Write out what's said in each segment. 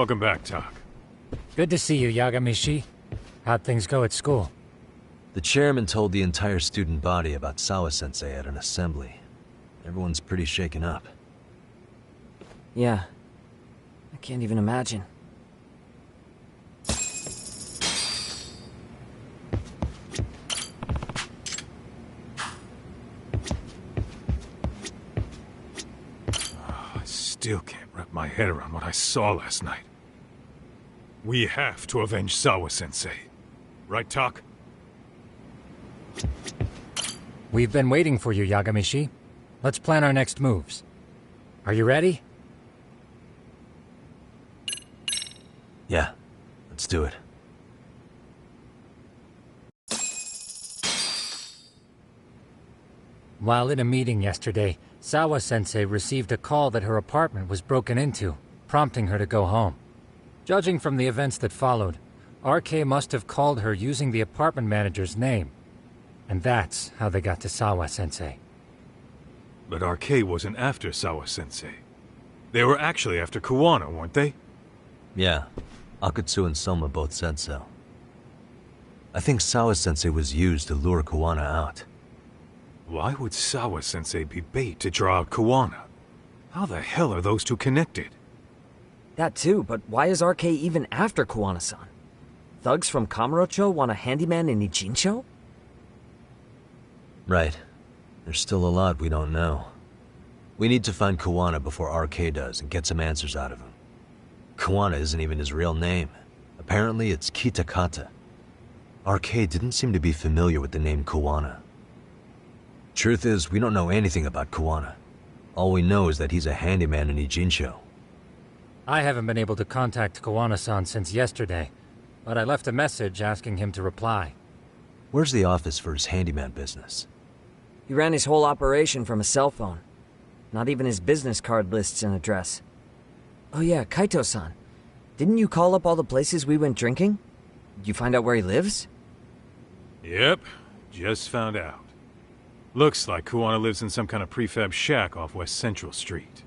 Welcome back, Tak. Good to see you, Yagami. How'd things go at school? The chairman told the entire student body about Sawa-sensei at an assembly. Everyone's pretty shaken up. Yeah. I can't even imagine. I still can't wrap my head around what I saw last night. We have to avenge Sawa-sensei. Right, Tak? We've been waiting for you, Yagami. Let's plan our next moves. Are you ready? Yeah, let's do it. While in a meeting yesterday, Sawa-sensei received a call that her apartment was broken into, prompting her to go home. Judging from the events that followed, RK must have called her using the apartment manager's name. And that's how they got to Sawa-sensei. But RK wasn't after Sawa-sensei. They were actually after Kuwana, weren't they? Yeah, Akutsu and Soma both said so. I think Sawa-sensei was used to lure Kuwana out. Why would Sawa-sensei be bait to draw out Kuwana? How the hell are those two connected? That too, but why is RK even after Kuwana-san? Thugs from Kamurocho want a handyman in Ijincho? Right. There's still a lot we don't know. We need to find Kuwana before RK does and get some answers out of him. Kuwana isn't even his real name. Apparently it's Kitakata. RK didn't seem to be familiar with the name Kuwana. Truth is, we don't know anything about Kuwana. All we know is that he's a handyman in Ijincho. I haven't been able to contact Kuwana-san since yesterday, but I left a message asking him to reply. Where's the office for his handyman business? He ran his whole operation from a cell phone. Not even his business card lists an address. Oh yeah, Kaito-san. Didn't you call up all the places we went drinking? Did you find out where he lives? Yep, just found out. Looks like Kuwana lives in some kind of prefab shack off West Central Street.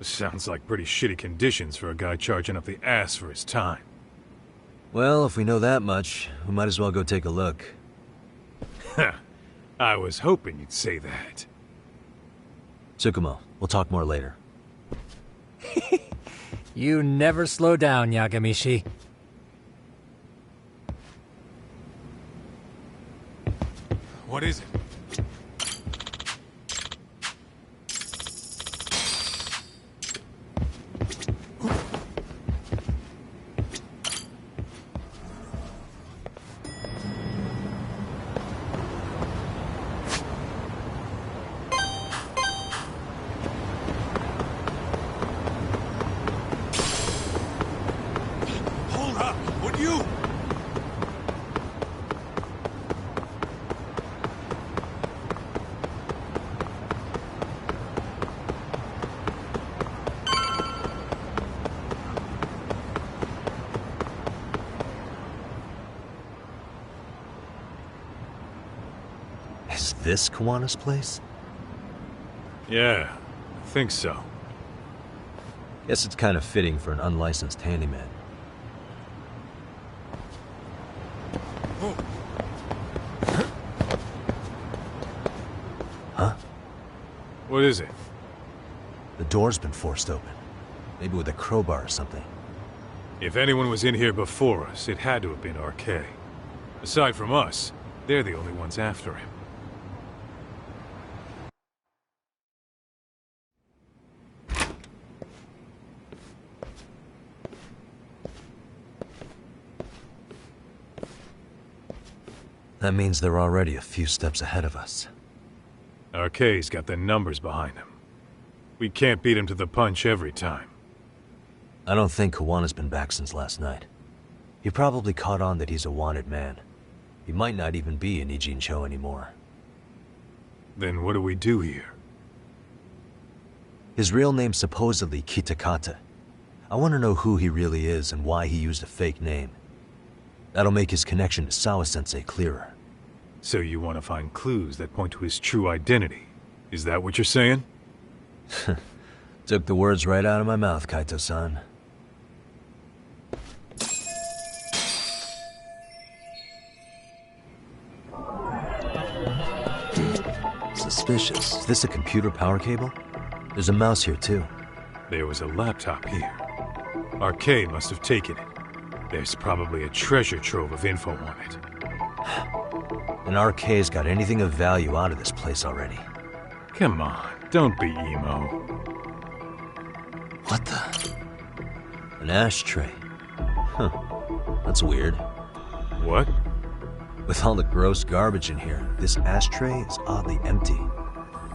Sounds like pretty shitty conditions for a guy charging up the ass for his time. Well, if we know that much, we might as well go take a look. I was hoping you'd say that. Tsukumo, we'll talk more later. You never slow down, Yagami. What is it? Is this Kuwana's place? Yeah, I think so. Guess it's kind of fitting for an unlicensed handyman. Huh? What is it? The door's been forced open. Maybe with a crowbar or something. If anyone was in here before us, it had to have been RK. Aside from us, they're the only ones after him. That means they're already a few steps ahead of us. RK's got the numbers behind him. We can't beat him to the punch every time. I don't think Kuwana's been back since last night. He probably caught on that he's a wanted man. He might not even be in Ijincho anymore. Then what do we do here? His real name's supposedly Kitakata. I want to know who he really is and why he used a fake name. That'll make his connection to Sawa-sensei clearer. So you want to find clues that point to his true identity? Is that what you're saying? Took the words right out of my mouth, Kaito-san. Suspicious. Is this a computer power cable? There's a mouse here, too. There was a laptop here. RK must have taken it. There's probably a treasure trove of info on it. And RK's got anything of value out of this place already. Come on, don't be emo. What the? An ashtray. Huh. That's weird. What? With all the gross garbage in here, this ashtray is oddly empty.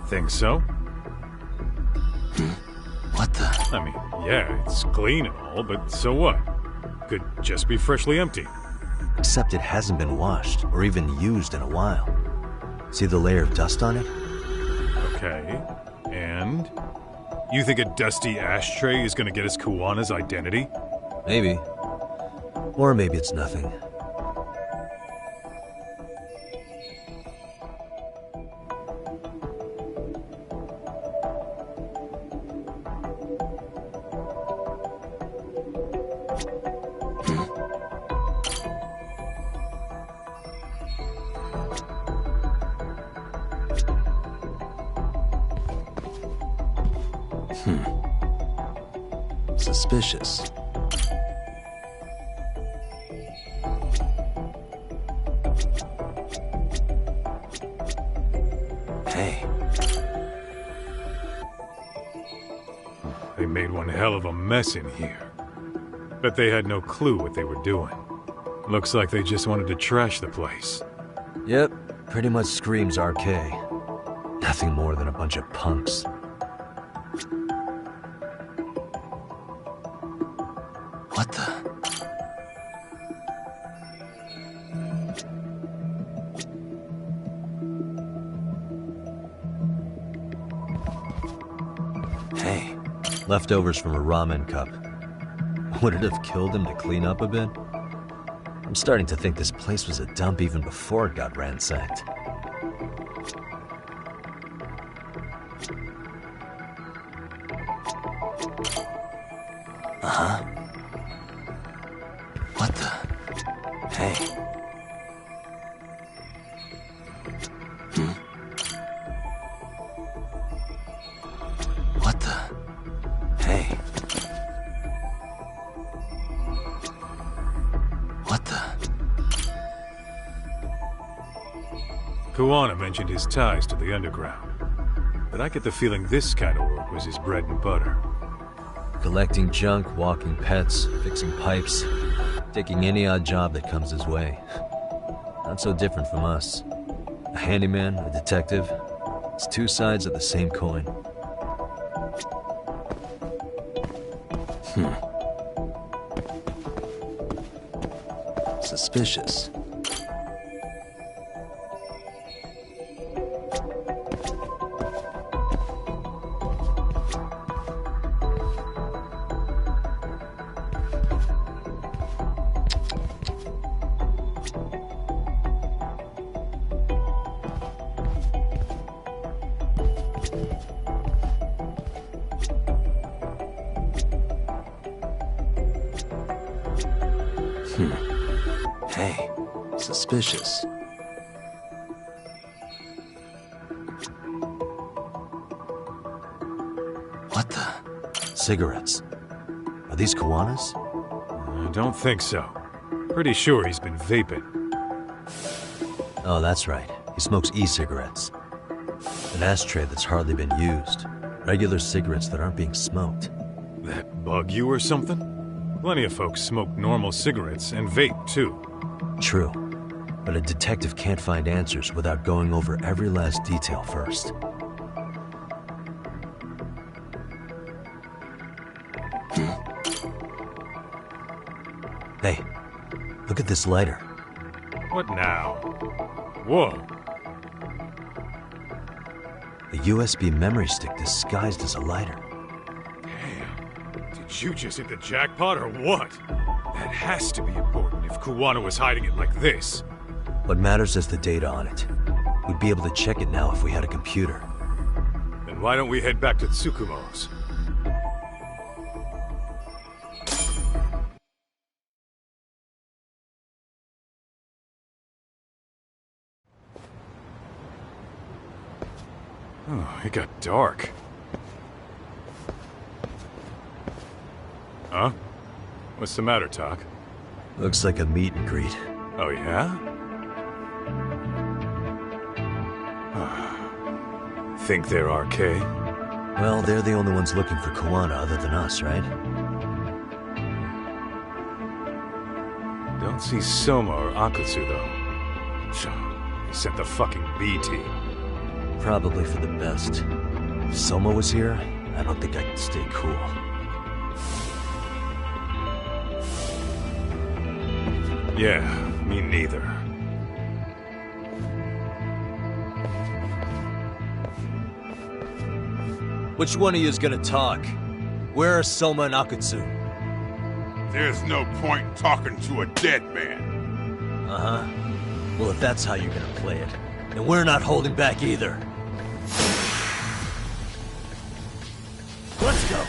Think so? What the? I mean, yeah, it's clean and all, but so what? Could just be freshly empty. Except it hasn't been washed, or even used in a while. See the layer of dust on it? Okay, and? You think a dusty ashtray is gonna get us Kuwana's identity? Maybe. Or maybe it's nothing. Suspicious. Hey. They made one hell of a mess in here. Bet they had no clue what they were doing. Looks like they just wanted to trash the place. Yep, pretty much screams RK. Nothing more than a bunch of punks. What the? Hey, leftovers from a ramen cup. Would it have killed him to clean up a bit? I'm starting to think this place was a dump even before it got ransacked. Uh-huh. What the? Hey. What the? Hey. What the? Kuwana mentioned his ties to the underground. But I get the feeling this kind of work was his bread and butter. Collecting junk, walking pets, fixing pipes, taking any odd job that comes his way. Not so different from us. A handyman, a detective. It's two sides of the same coin. Suspicious. Hey, suspicious. What the? Cigarettes. Are these Kuwanas? I don't think so. Pretty sure he's been vaping. Oh, that's right. He smokes e-cigarettes. An ashtray that's hardly been used. Regular cigarettes that aren't being smoked. That bug you or something? Plenty of folks smoke normal cigarettes and vape, too. True. But a detective can't find answers without going over every last detail first. Hey, look at this lighter. What now? Whoa. A USB memory stick disguised as a lighter. Damn. Did you just hit the jackpot or what? That has to be important if Kuwana was hiding it like this. What matters is the data on it. We'd be able to check it now if we had a computer. Then why don't we head back to Tsukumo's? Oh, it got dark. Huh? What's the matter, Doc? Looks like a meet and greet. Oh, yeah? Think they're RK? Well, they're the only ones looking for Kuwana other than us, right? Don't see Soma or Akutsu, though. They sent the fucking B team. Probably for the best. If Soma was here, I don't think I could stay cool. Yeah, me neither. Which one of you is gonna talk? Where are Soma and Akutsu? There's no point talking to a dead man. Uh-huh. Well, if that's how you're gonna play it, then we're not holding back either. Let's go!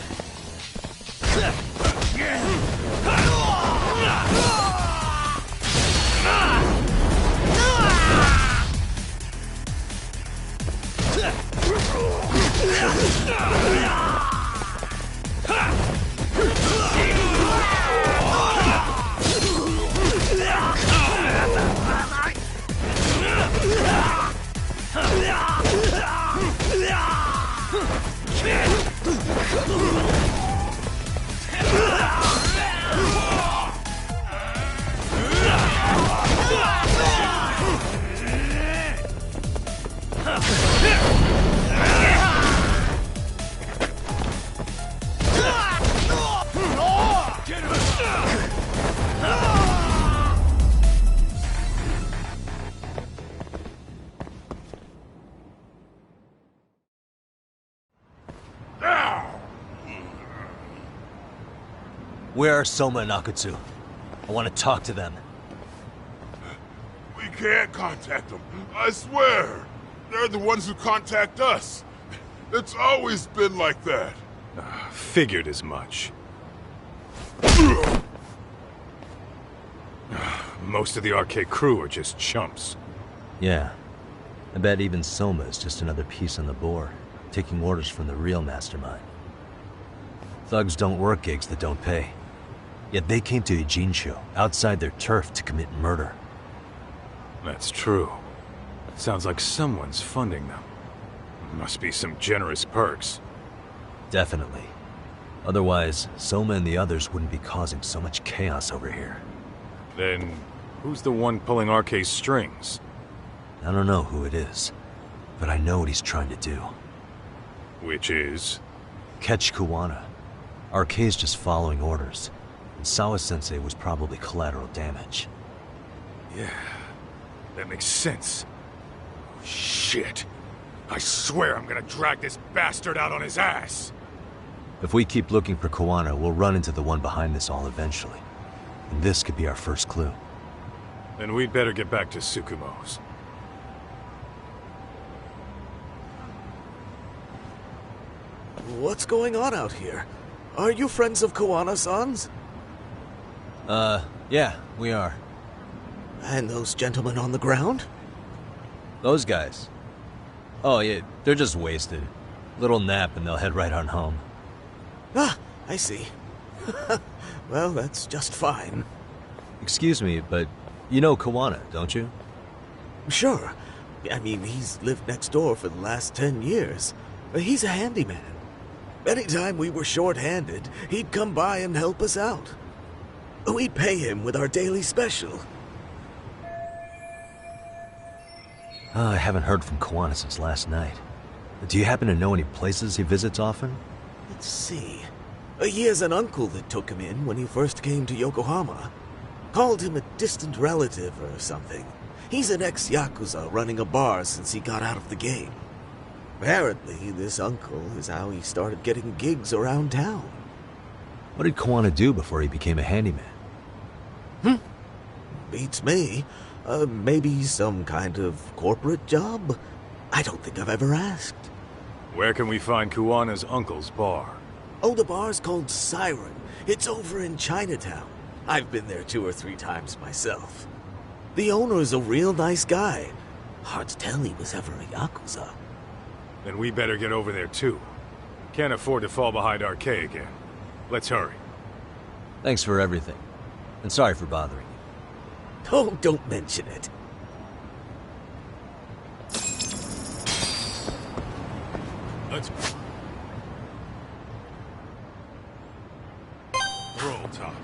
Where are Soma and Akutsu? I want to talk to them. We can't contact them, I swear. They're the ones who contact us. It's always been like that. Figured as much. Most of the RK crew are just chumps. Yeah. I bet even Soma is just another piece on the board, taking orders from the real mastermind. Thugs don't work gigs that don't pay. Yet they came to Ijincho, outside their turf, to commit murder. That's true. Sounds like someone's funding them. Must be some generous perks. Definitely. Otherwise, Soma and the others wouldn't be causing so much chaos over here. Then, who's the one pulling RK's strings? I don't know who it is, but I know what he's trying to do. Which is? Catch Kuwana. RK's just following orders, and Sawa-sensei was probably collateral damage. Yeah, that makes sense. Shit. I swear I'm gonna drag this bastard out on his ass! If we keep looking for Kuwana, we'll run into the one behind this all eventually. And this could be our first clue. Then we'd better get back to Tsukumo's. What's going on out here? Are you friends of Kuwana-san's? Yeah, we are. And those gentlemen on the ground? Those guys? Oh, yeah, they're just wasted. Little nap and they'll head right on home. Ah, I see. Well, that's just fine. Excuse me, but you know Kuwana, don't you? Sure. I mean, he's lived next door for the last 10 years. He's a handyman. Anytime we were short-handed, he'd come by and help us out. We'd pay him with our daily special. I haven't heard from Kuwana since last night. Do you happen to know any places he visits often? Let's see. He has an uncle that took him in when he first came to Yokohama. Called him a distant relative or something. He's an ex-Yakuza running a bar since he got out of the game. Apparently, this uncle is how he started getting gigs around town. What did Kuwana do before he became a handyman? Beats me. Maybe some kind of corporate job? I don't think I've ever asked. Where can we find Kuwana's uncle's bar? Oh, the bar's called Siren. It's over in Chinatown. I've been there 2 or 3 times myself. The owner's a real nice guy. Hard to tell he was ever a Yakuza. Then we better get over there too. Can't afford to fall behind RK again. Let's hurry. Thanks for everything. And sorry for bothering you. Oh, don't mention it. Let's roll talk.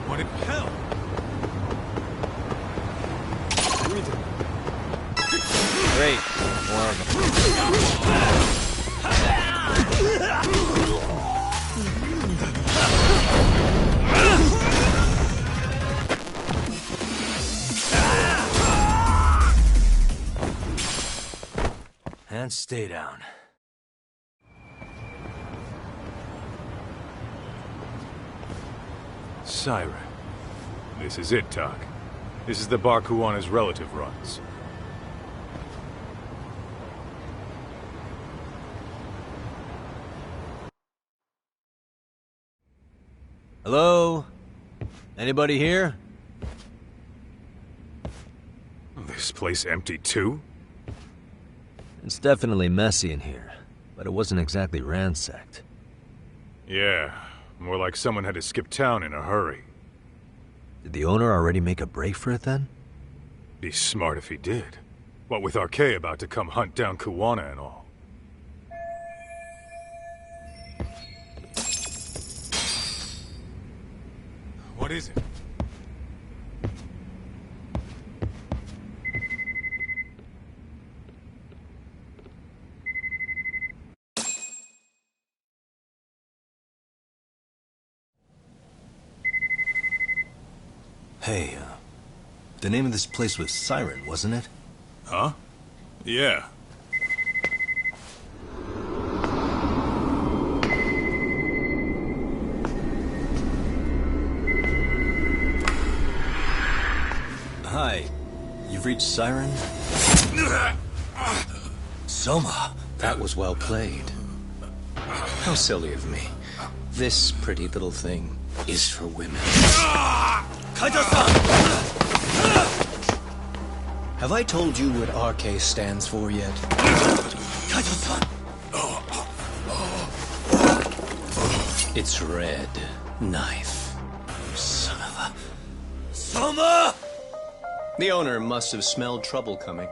What in hell? Great. More of them. And stay down. Siren. This is it, Doc. This is the bar Kuwana's relative runs. Hello? Anybody here? This place empty too? It's definitely messy in here, but it wasn't exactly ransacked. Yeah, more like someone had to skip town in a hurry. Did the owner already make a break for it then? Be smart if he did. What with RK about to come hunt down Kuwana and all. What is it? Hey, the name of this place was Siren, wasn't it? Huh? Yeah. Hi. You've reached Siren? Soma. That was well played. How silly of me. This pretty little thing is for women. Have I told you what RK stands for yet? Kaito-san! It's red knife. Son of a... Soma! The owner must have smelled trouble coming.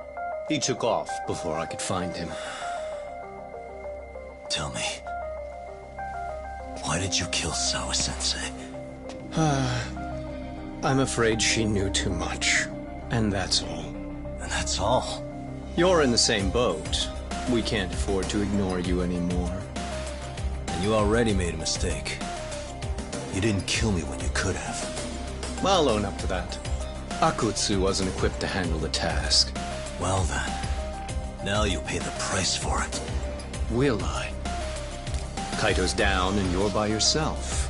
He took off before I could find him. Tell me, why did you kill Sawa-sensei? I'm afraid she knew too much. And that's all. And that's all? You're in the same boat. We can't afford to ignore you anymore. And you already made a mistake. You didn't kill me when you could have. I'll own up to that. Akutsu wasn't equipped to handle the task. Well then, now you'll pay the price for it. Will I? Kaito's down and you're by yourself.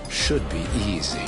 Should be easy.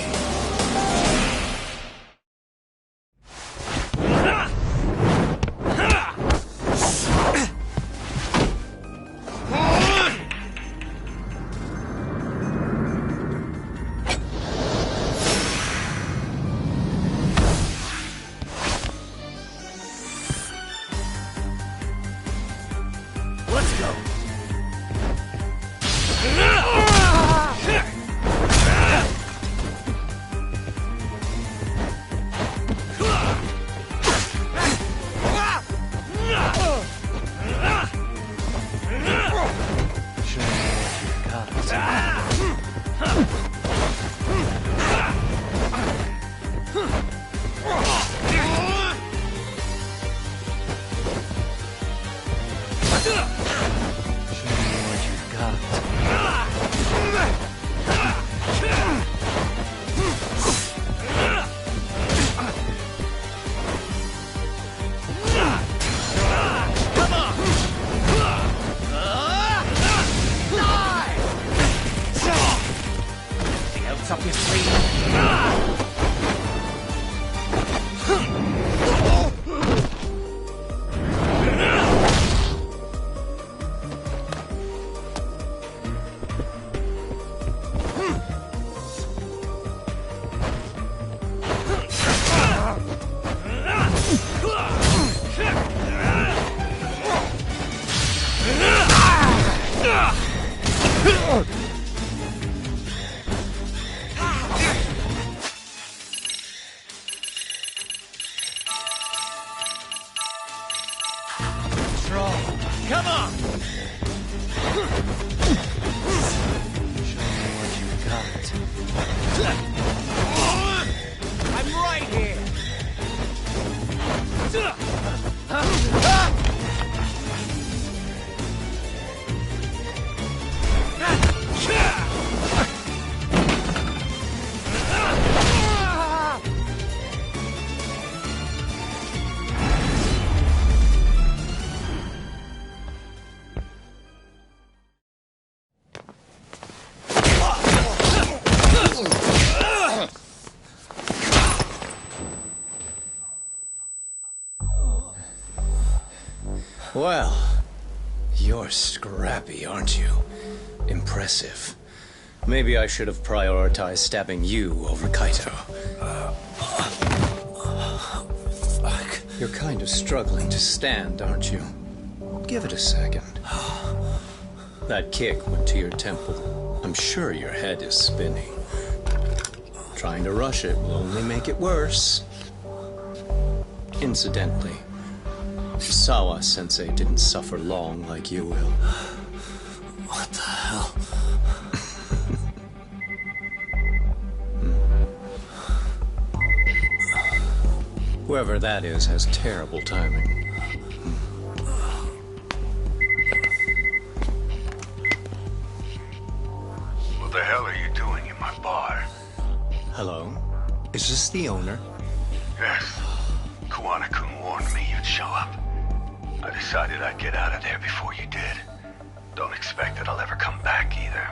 Well, you're scrappy, aren't you? Impressive. Maybe I should have prioritized stabbing you over Kaito. Fuck. You're kind of struggling to stand, aren't you? Give it a second. That kick went to your temple. I'm sure your head is spinning. Trying to rush it will only make it worse. Incidentally, Sawa-sensei didn't suffer long like you will. What the hell? Whoever that is has terrible timing. What the hell are you doing in my bar? Hello? Is this the owner? Yes. Kuwana-kun warned me you'd show up. I decided I'd get out of there before you did. Don't expect that I'll ever come back either.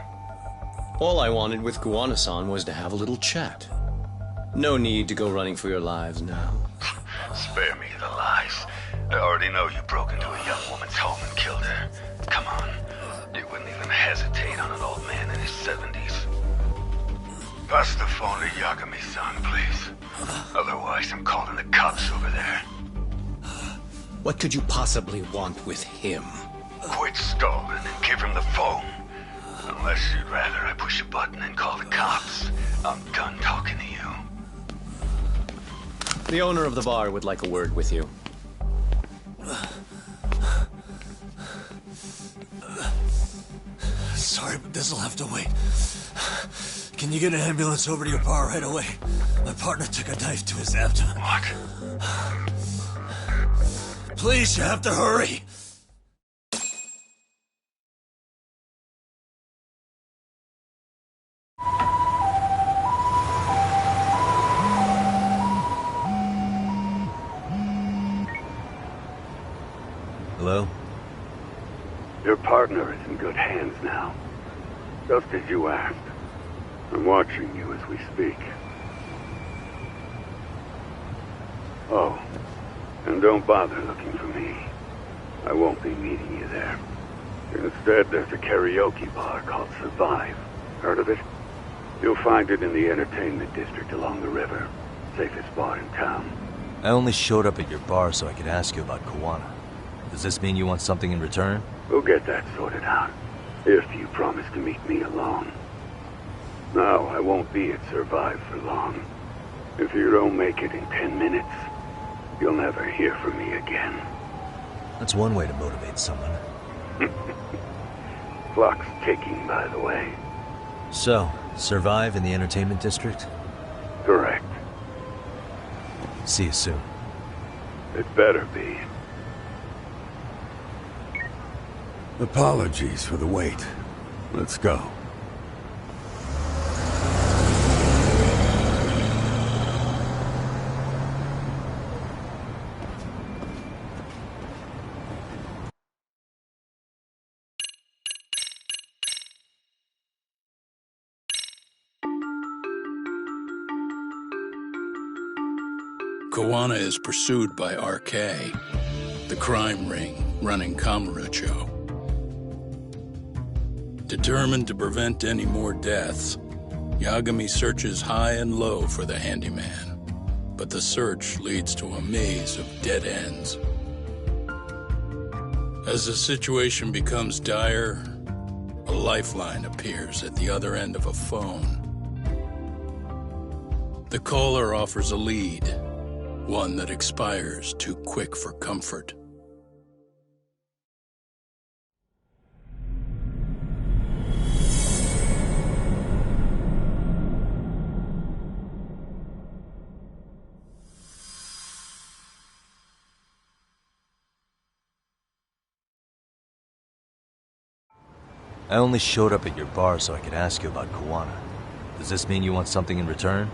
All I wanted with Kuwana-san was to have a little chat. No need to go running for your lives now. Spare me the lies. I already know you broke into a young woman's home and killed her. Come on. You wouldn't even hesitate on an old man in his 70s. Pass the phone to Yagami-san, please. Otherwise, I'm calling the cops over there. What could you possibly want with him? Quit stalling and give him the phone. Unless you'd rather I push a button and call the cops. I'm done talking to you. The owner of the bar would like a word with you. Sorry, but this'll have to wait. Can you get an ambulance over to your bar right away? My partner took a knife to his abdomen. What? Please, you have to hurry. Hello? Your partner is in good hands now. Just as you asked. I'm watching you as we speak. Oh, and don't bother looking for me. I won't be meeting you there. Instead, there's a karaoke bar called Survive. Heard of it? You'll find it in the entertainment district along the river. Safest bar in town. I only showed up at your bar so I could ask you about Kuwana. Does this mean you want something in return? We'll get that sorted out. If you promise to meet me alone. No, I won't be at Survive for long. If you don't make it in 10 minutes, you'll never hear from me again. That's one way to motivate someone. Clock's ticking, by the way. So, Survive in the entertainment district? Correct. See you soon. It better be. Apologies for the wait. Let's go. Kuwana is pursued by RK, the crime ring running Kamurocho. Determined to prevent any more deaths, Yagami searches high and low for the handyman, but the search leads to a maze of dead ends. As the situation becomes dire, a lifeline appears at the other end of a phone. The caller offers a lead, one that expires too quick for comfort. I only showed up at your bar so I could ask you about Kuwana. Does this mean you want something in return?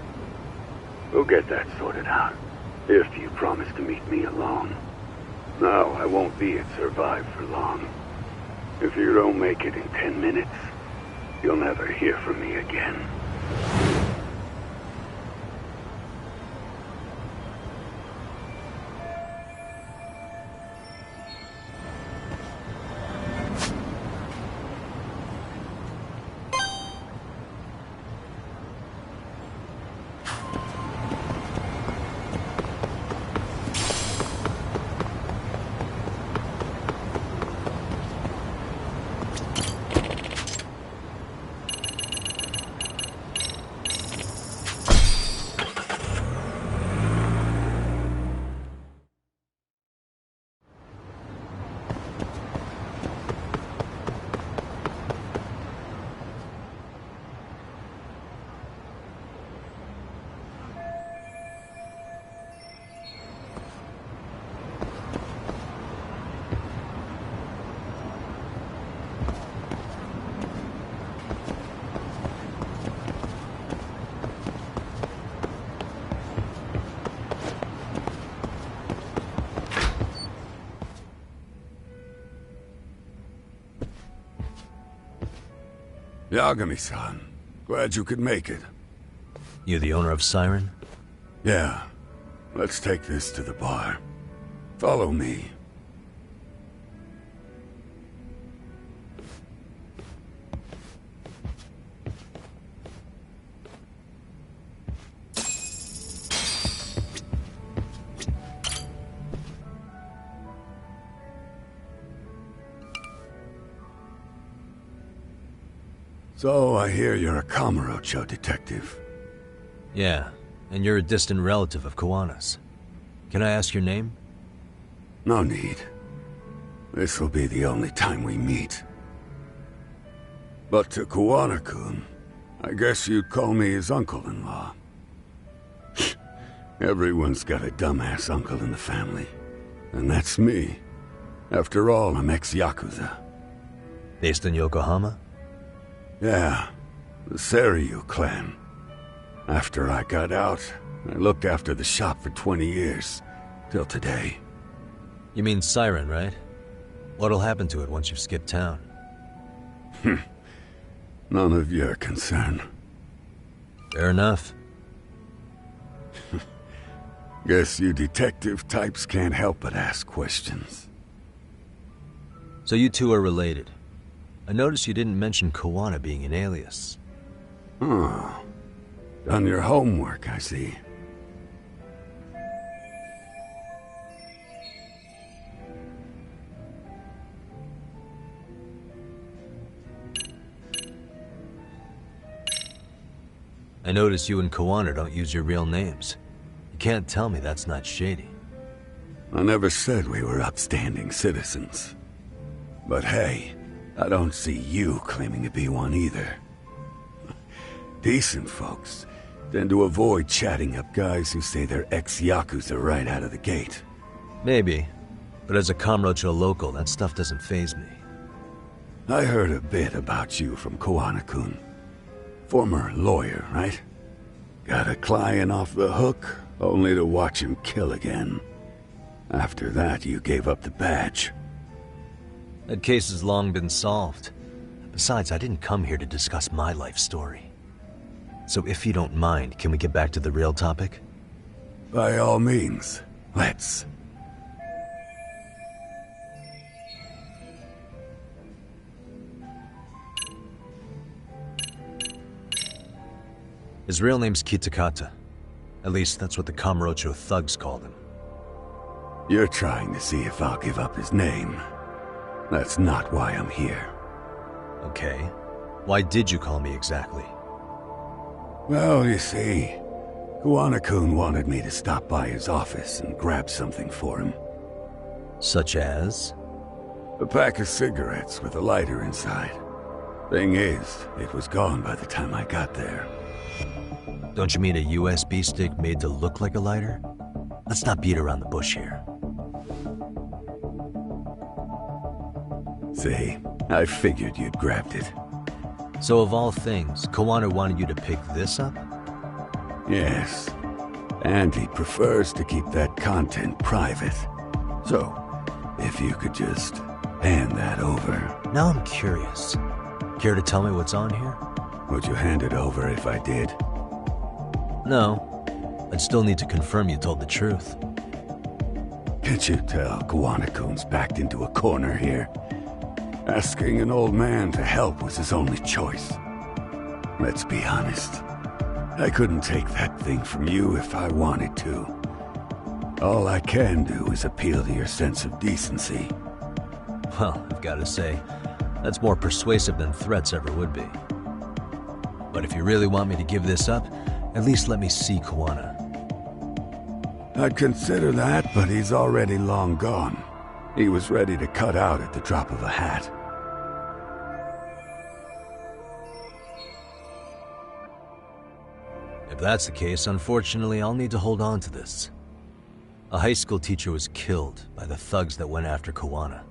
We'll get that sorted out. If you promise to meet me alone. No, I won't be at Survive for long. If you don't make it in 10 minutes, you'll never hear from me again. Yagami-san, glad you could make it. You the owner of Siren? Yeah. Let's take this to the bar. Follow me. So, I hear you're a Kamurocho detective. Yeah, and you're a distant relative of Kuwanas. Can I ask your name? No need. This'll be the only time we meet. But to Kuwana-kun, I guess you'd call me his uncle-in-law. Everyone's got a dumbass uncle in the family. And that's me. After all, I'm ex-Yakuza. Based in Yokohama? Yeah, the Seiryu clan. After I got out, I looked after the shop for 20 years. Till today. You mean Siren, right? What'll happen to it once you skip town? None of your concern. Fair enough. Guess you detective types can't help but ask questions. So you two are related. I noticed you didn't mention Kuwana being an alias. Oh. Done your homework, I see. I noticed you and Kuwana don't use your real names. You can't tell me that's not shady. I never said we were upstanding citizens. But hey, I don't see you claiming to be one either. Decent folks tend to avoid chatting up guys who say they're ex-Yakuza right out of the gate. Maybe, but as a Kamurocho local, that stuff doesn't faze me. I heard a bit about you from Kuwana-kun. Former lawyer, right? Got a client off the hook, only to watch him kill again. After that, you gave up the badge. That case has long been solved. Besides, I didn't come here to discuss my life story. So if you don't mind, can we get back to the real topic? By all means, let's. His real name's Kitakata. At least that's what the Kamurocho thugs called him. You're trying to see if I'll give up his name. That's not why I'm here. Okay. Why did you call me exactly? Well, you see, Kuwana-kun wanted me to stop by his office and grab something for him. Such as? A pack of cigarettes with a lighter inside. Thing is, it was gone by the time I got there. Don't you mean a USB stick made to look like a lighter? Let's not beat around the bush here. See, I figured you'd grabbed it. So of all things, Kuwana wanted you to pick this up? Yes. And he prefers to keep that content private. So, if you could just hand that over. Now I'm curious. Care to tell me what's on here? Would you hand it over if I did? No. I'd still need to confirm you told the truth. Can't you tell Kuwana-kun's backed into a corner here? Asking an old man to help was his only choice. Let's be honest. I couldn't take that thing from you if I wanted to. All I can do is appeal to your sense of decency. Well, I've got to say, that's more persuasive than threats ever would be. But if you really want me to give this up, at least let me see Kuwana. I'd consider that, but he's already long gone. He was ready to cut out at the drop of a hat. If that's the case, unfortunately, I'll need to hold on to this. A high school teacher was killed by the thugs that went after Kuwana.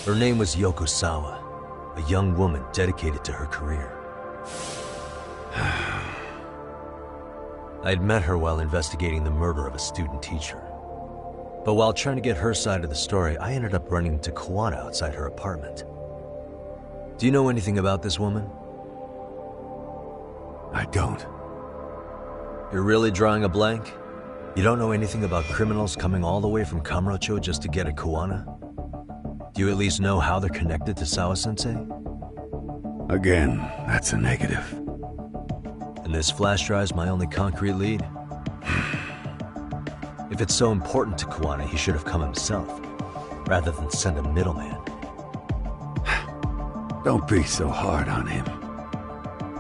Her name was Yoko Sawa, a young woman dedicated to her career. I'd met her while investigating the murder of a student teacher. But while trying to get her side of the story, I ended up running into Kuwana outside her apartment. Do you know anything about this woman? I don't. You're really drawing a blank? You don't know anything about criminals coming all the way from Kamurocho just to get a Kuwana? Do you at least know how they're connected to Sawa-sensei? Again, that's a negative. And this flash drive's my only concrete lead? If it's so important to Kuwana, he should have come himself, rather than send a middleman. Don't be so hard on him.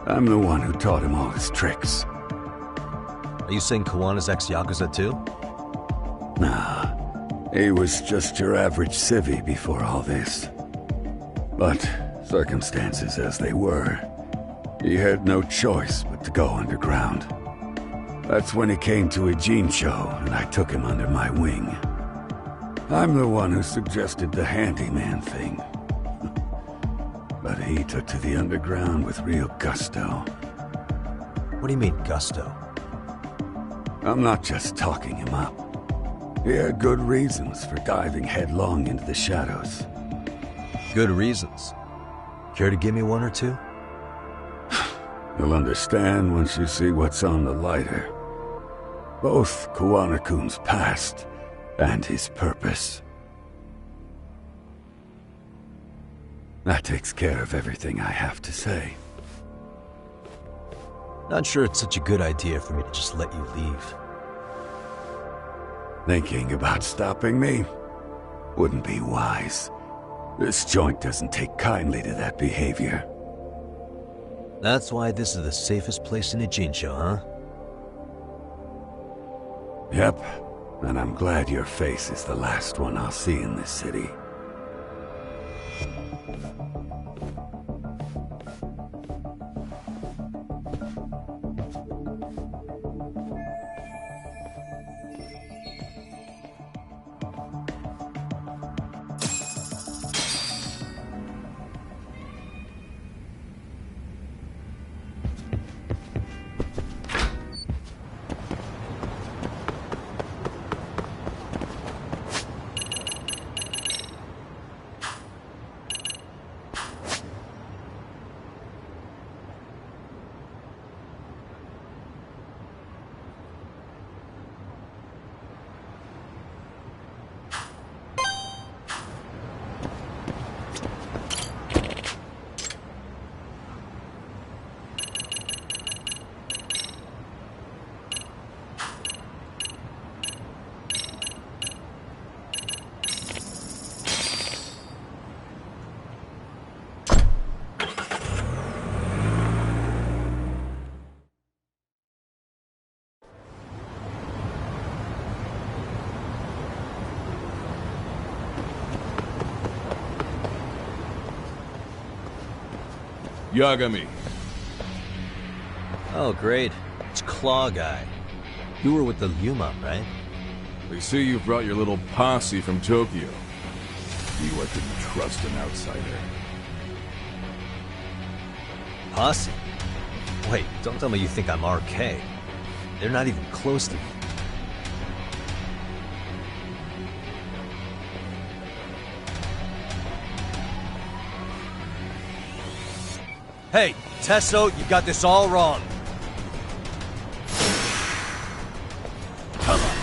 I'm the one who taught him all his tricks. Are you saying Kuwana's ex-Yakuza too? Nah, he was just your average civvy before all this. But circumstances as they were, he had no choice but to go underground. That's when he came to Ijincho, and I took him under my wing. I'm the one who suggested the handyman thing. But he took to the underground with real gusto. What do you mean, gusto? I'm not just talking him up. He had good reasons for diving headlong into the shadows. Good reasons? Care to give me one or two? You'll understand once you see what's on the lighter. Both Kuwana-kun's past and his purpose. That takes care of everything I have to say. Not sure it's such a good idea for me to just let you leave. Thinking about stopping me wouldn't be wise. This joint doesn't take kindly to that behavior. That's why this is the safest place in Ijincho, huh? Yep, and I'm glad your face is the last one I'll see in this city. Yagami. Oh, great. It's Claw Guy. You were with the Yuma, right? They say you brought your little posse from Tokyo. You I couldn't trust an outsider. Posse? Wait, don't tell me you think I'm RK. They're not even close to me. Hey, Tesso, you got this all wrong. Come on.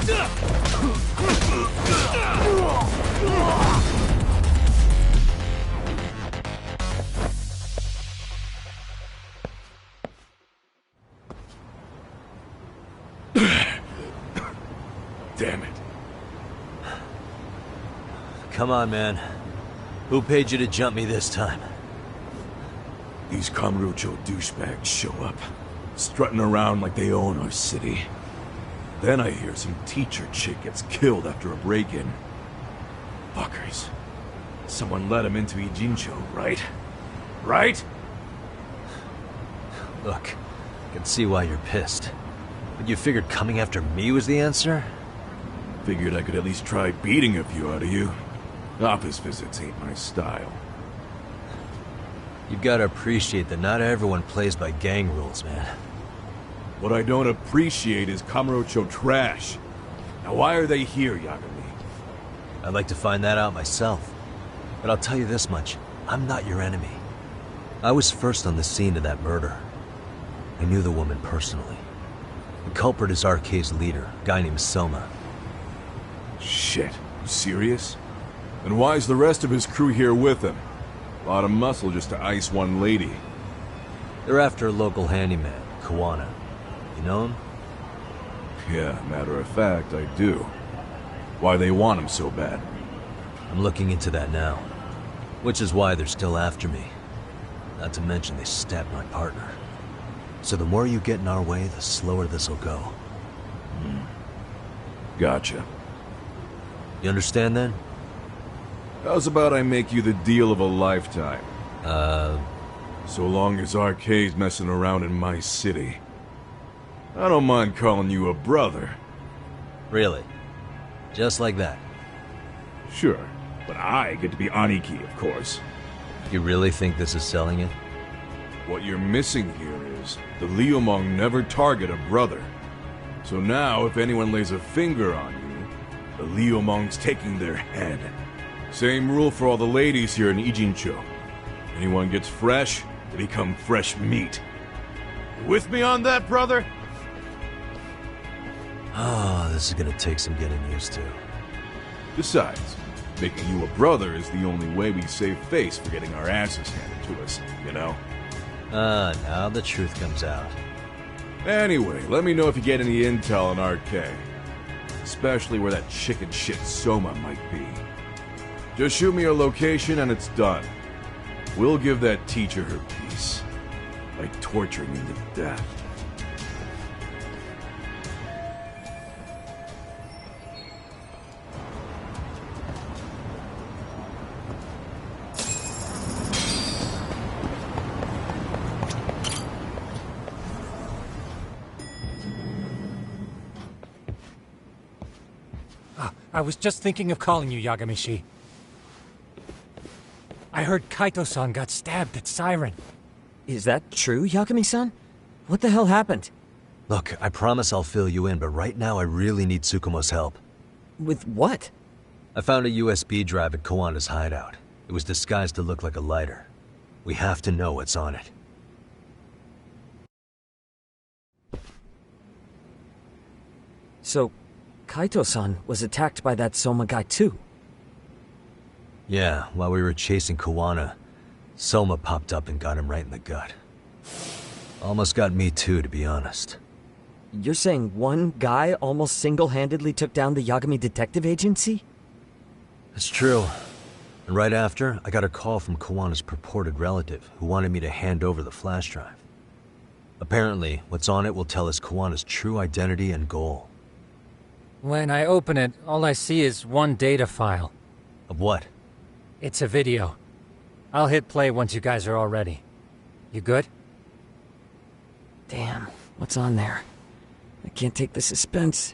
Damn it. Come on, man. Who paid you to jump me this time? These Kamurocho douchebags show up, strutting around like they own our city. Then I hear some teacher chick gets killed after a break-in. Fuckers. Someone let him into Ijincho, right? Right? Look, I can see why you're pissed. But you figured coming after me was the answer? Figured I could at least try beating a few out of you. Office visits ain't my style. You've got to appreciate that not everyone plays by gang rules, man. What I don't appreciate is Kamurocho trash. Now why are they here, Yagami? I'd like to find that out myself. But I'll tell you this much, I'm not your enemy. I was first on the scene of that murder. I knew the woman personally. The culprit is RK's leader, a guy named Soma. Shit, you serious? Then why's the rest of his crew here with him? A lot of muscle just to ice one lady. They're after a local handyman, Kuwana. You know him? Yeah, matter of fact, I do. Why they want him so bad? I'm looking into that now. Which is why they're still after me. Not to mention they stabbed my partner. So the more you get in our way, the slower this'll go. Gotcha. You understand then? How's about I make you the deal of a lifetime? So long as RK's messing around in my city. I don't mind calling you a brother. Really? Just like that? Sure, but I get to be Aniki, of course. You really think this is selling it? What you're missing here is the Liumong never target a brother. So now, if anyone lays a finger on you, the Liumong's taking their head. Same rule for all the ladies here in Ijincho. Anyone gets fresh, they become fresh meat. You with me on that, brother? Oh, this is gonna take some getting used to. Besides, making you a brother is the only way we save face for getting our asses handed to us, you know? Now the truth comes out. Anyway, let me know if you get any intel on RK. Especially where that chicken shit Soma might be. Just shoot me a location and it's done. We'll give that teacher her piece. By torturing him to death. I was just thinking of calling you, Yagami-shi. I heard Kaito-san got stabbed at Siren. Is that true, Yagami-san? What the hell happened? Look, I promise I'll fill you in, but right now I really need Tsukumo's help. With what? I found a USB drive at Kuwana's hideout. It was disguised to look like a lighter. We have to know what's on it. So, Kaito-san was attacked by that Soma guy too? Yeah, while we were chasing Kuwana, Soma popped up and got him right in the gut. Almost got me too, to be honest. You're saying one guy almost single-handedly took down the Yagami detective agency? It's true. And right after, I got a call from Kuwana's purported relative who wanted me to hand over the flash drive. Apparently, what's on it will tell us Kuwana's true identity and goal. When I open it, all I see is one data file. Of what? It's a video. I'll hit play once you guys are all ready. You good? Damn, what's on there? I can't take the suspense.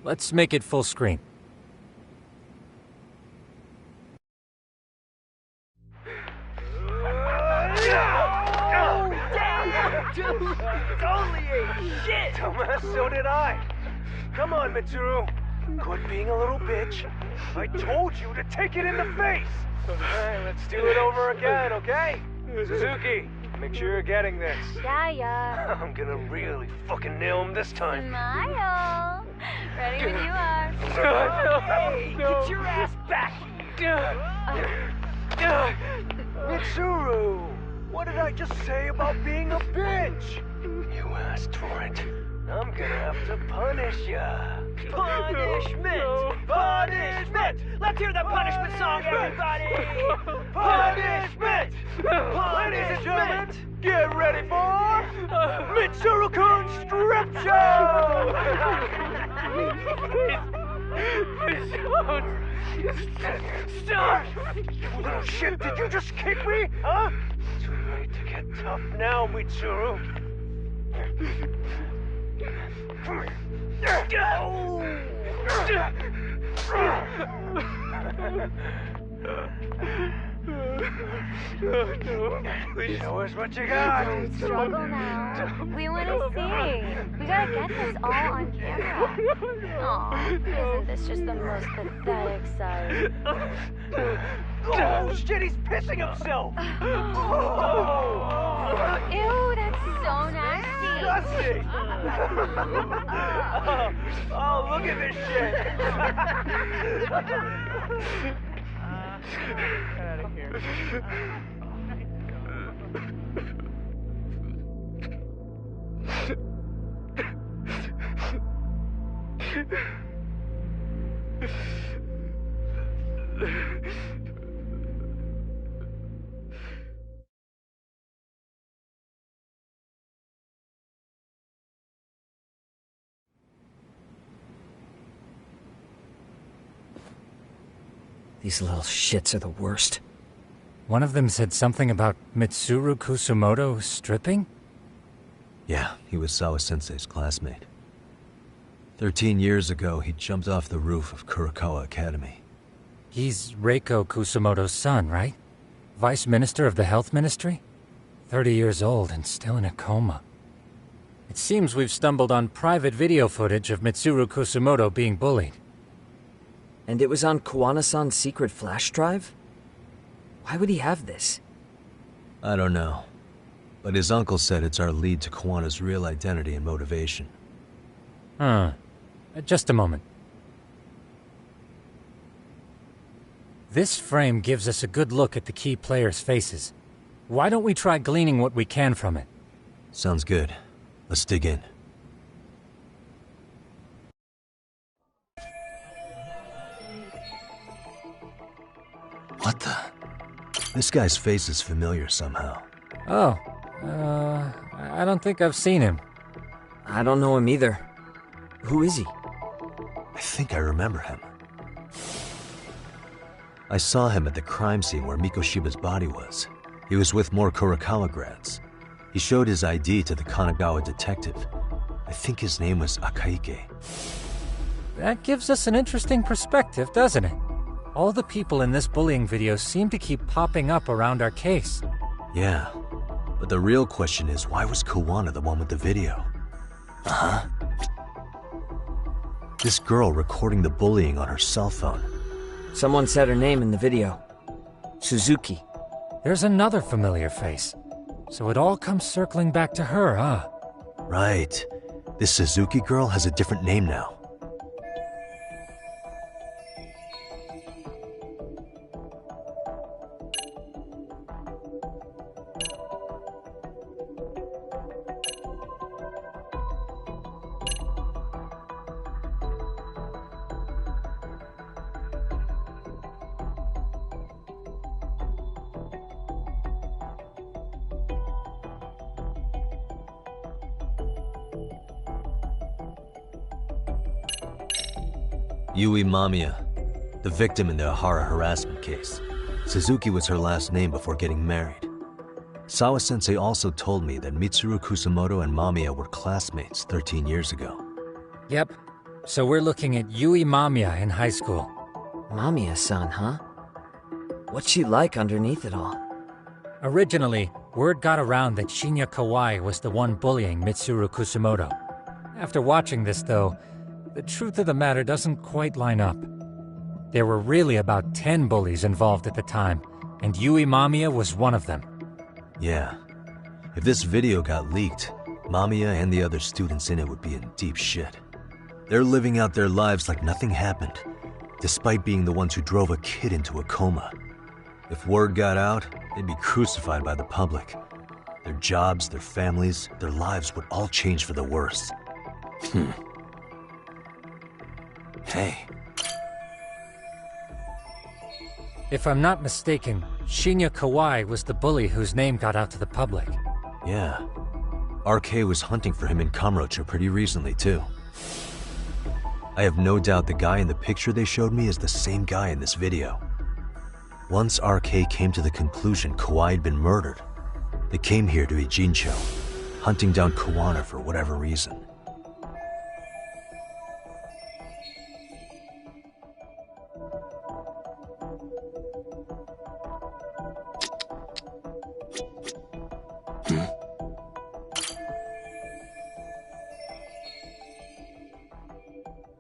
Let's make it full screen. Dude, totally ate shit! Dumbass, so did I. Come on, Mitsuru. Quit being a little bitch. I told you to take it in the face. Alright, let's do it over again, okay? Suzuki, make sure you're getting this. Yeah. I'm gonna really fucking nail him this time. Smile. Ready when you are. Hey, get your ass back! Mitsuru! What did I just say about being a bitch? You asked for it. I'm gonna have to punish ya. Punishment! Punishment! Let's hear the punishment song, everybody! Punishment! Ladies and gentlemen, get ready for Mitsuru-kun's strip show! Stop! You little shit, did you just kick me? Huh? Too late to get tough now, Mitsuru. Come here. Show us what you got. Don't struggle now. We want to see. We gotta get this all on camera. Aw, isn't this just the most pathetic sight? Oh shit, he's pissing himself! Ew, that's so nasty. Disgusting! Oh, look at this shit! Get out of here. These little shits are the worst. One of them said something about Mitsuru Kusumoto stripping? Yeah, he was Sawa-sensei's classmate. 13 years ago, he jumped off the roof of Kurakawa Academy. He's Reiko Kusumoto's son, right? Vice Minister of the Health Ministry? 30 years old and still in a coma. It seems we've stumbled on private video footage of Mitsuru Kusumoto being bullied. And it was on Kuwanas-san's secret flash drive? Why would he have this? I don't know. But his uncle said it's our lead to Kuwana's real identity and motivation. Huh. Just a moment. This frame gives us a good look at the key players' faces. Why don't we try gleaning what we can from it? Sounds good. Let's dig in. What the? This guy's face is familiar somehow. Oh, I don't think I've seen him. I don't know him either. Who is he? I think I remember him. I saw him at the crime scene where Mikoshiba's body was. He was with more Kurakawa grads. He showed his ID to the Kanagawa detective. I think his name was Akaike. That gives us an interesting perspective, doesn't it? All the people in this bullying video seem to keep popping up around our case. Yeah, but the real question is, why was Kuwana the one with the video? Uh-huh. This girl recording the bullying on her cell phone. Someone said her name in the video. Suzuki. There's another familiar face. So it all comes circling back to her, huh? Right. This Suzuki girl has a different name now. Yui Mamiya, the victim in the Ahara harassment case. Suzuki was her last name before getting married. Sawa-sensei also told me that Mitsuru Kusumoto and Mamiya were classmates 13 years ago. Yep. So we're looking at Yui Mamiya in high school. Mamiya-san, huh? What's she like underneath it all? Originally, word got around that Shinya Kawai was the one bullying Mitsuru Kusumoto. After watching this, though, the truth of the matter doesn't quite line up. There were really about 10 bullies involved at the time, and Yui Mamiya was one of them. Yeah. If this video got leaked, Mamiya and the other students in it would be in deep shit. They're living out their lives like nothing happened, despite being the ones who drove a kid into a coma. If word got out, they'd be crucified by the public. Their jobs, their families, their lives would all change for the worse. Hey. If I'm not mistaken, Shinya Kawai was the bully whose name got out to the public. Yeah. RK was hunting for him in Kamurocho pretty recently, too. I have no doubt the guy in the picture they showed me is the same guy in this video. Once RK came to the conclusion Kawai had been murdered, they came here to Ijincho, hunting down Kuwana for whatever reason.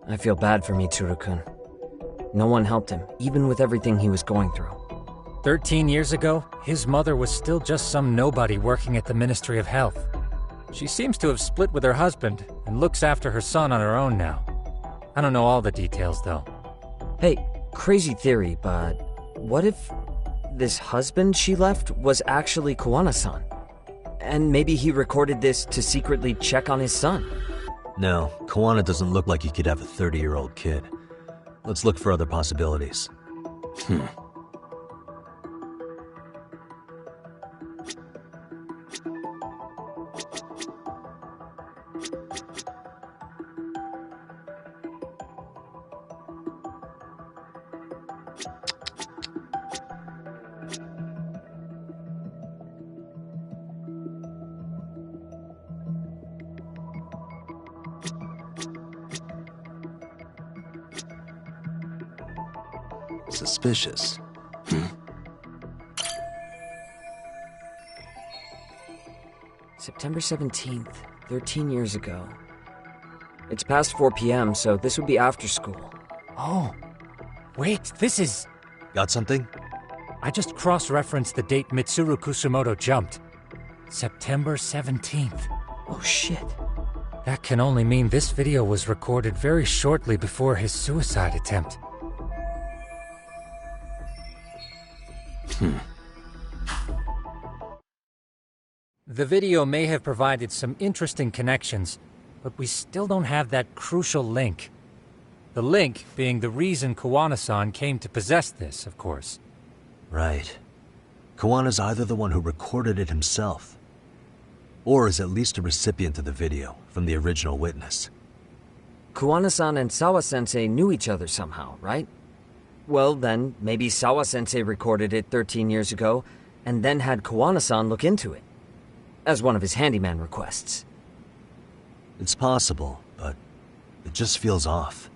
I feel bad for Mitsuru-kun. No one helped him, even with everything he was going through. 13 years ago, his mother was still just some nobody working at the Ministry of Health. She seems to have split with her husband and looks after her son on her own now. I don't know all the details, though. Hey, crazy theory, but what if this husband she left was actually Kuwana-san? And maybe he recorded this to secretly check on his son? No, Kuwana doesn't look like he could have a 30-year-old kid. Let's look for other possibilities. Suspicious. September 17th, 13 years ago. It's past 4 p.m., so this would be after school. Oh, wait, this is... Got something? I just cross-referenced the date Mitsuru Kusumoto jumped. September 17th. Oh shit. That can only mean this video was recorded very shortly before his suicide attempt. The video may have provided some interesting connections, but we still don't have that crucial link. The link being the reason Kuwana-san came to possess this, of course. Right. Kuwana's either the one who recorded it himself, or is at least a recipient of the video from the original witness. Kuwana-san and Sawa-sensei knew each other somehow, right? Well, then, maybe Sawa-sensei recorded it 13 years ago, and then had Kuwana-san look into it, as one of his handyman requests. It's possible, but it just feels off.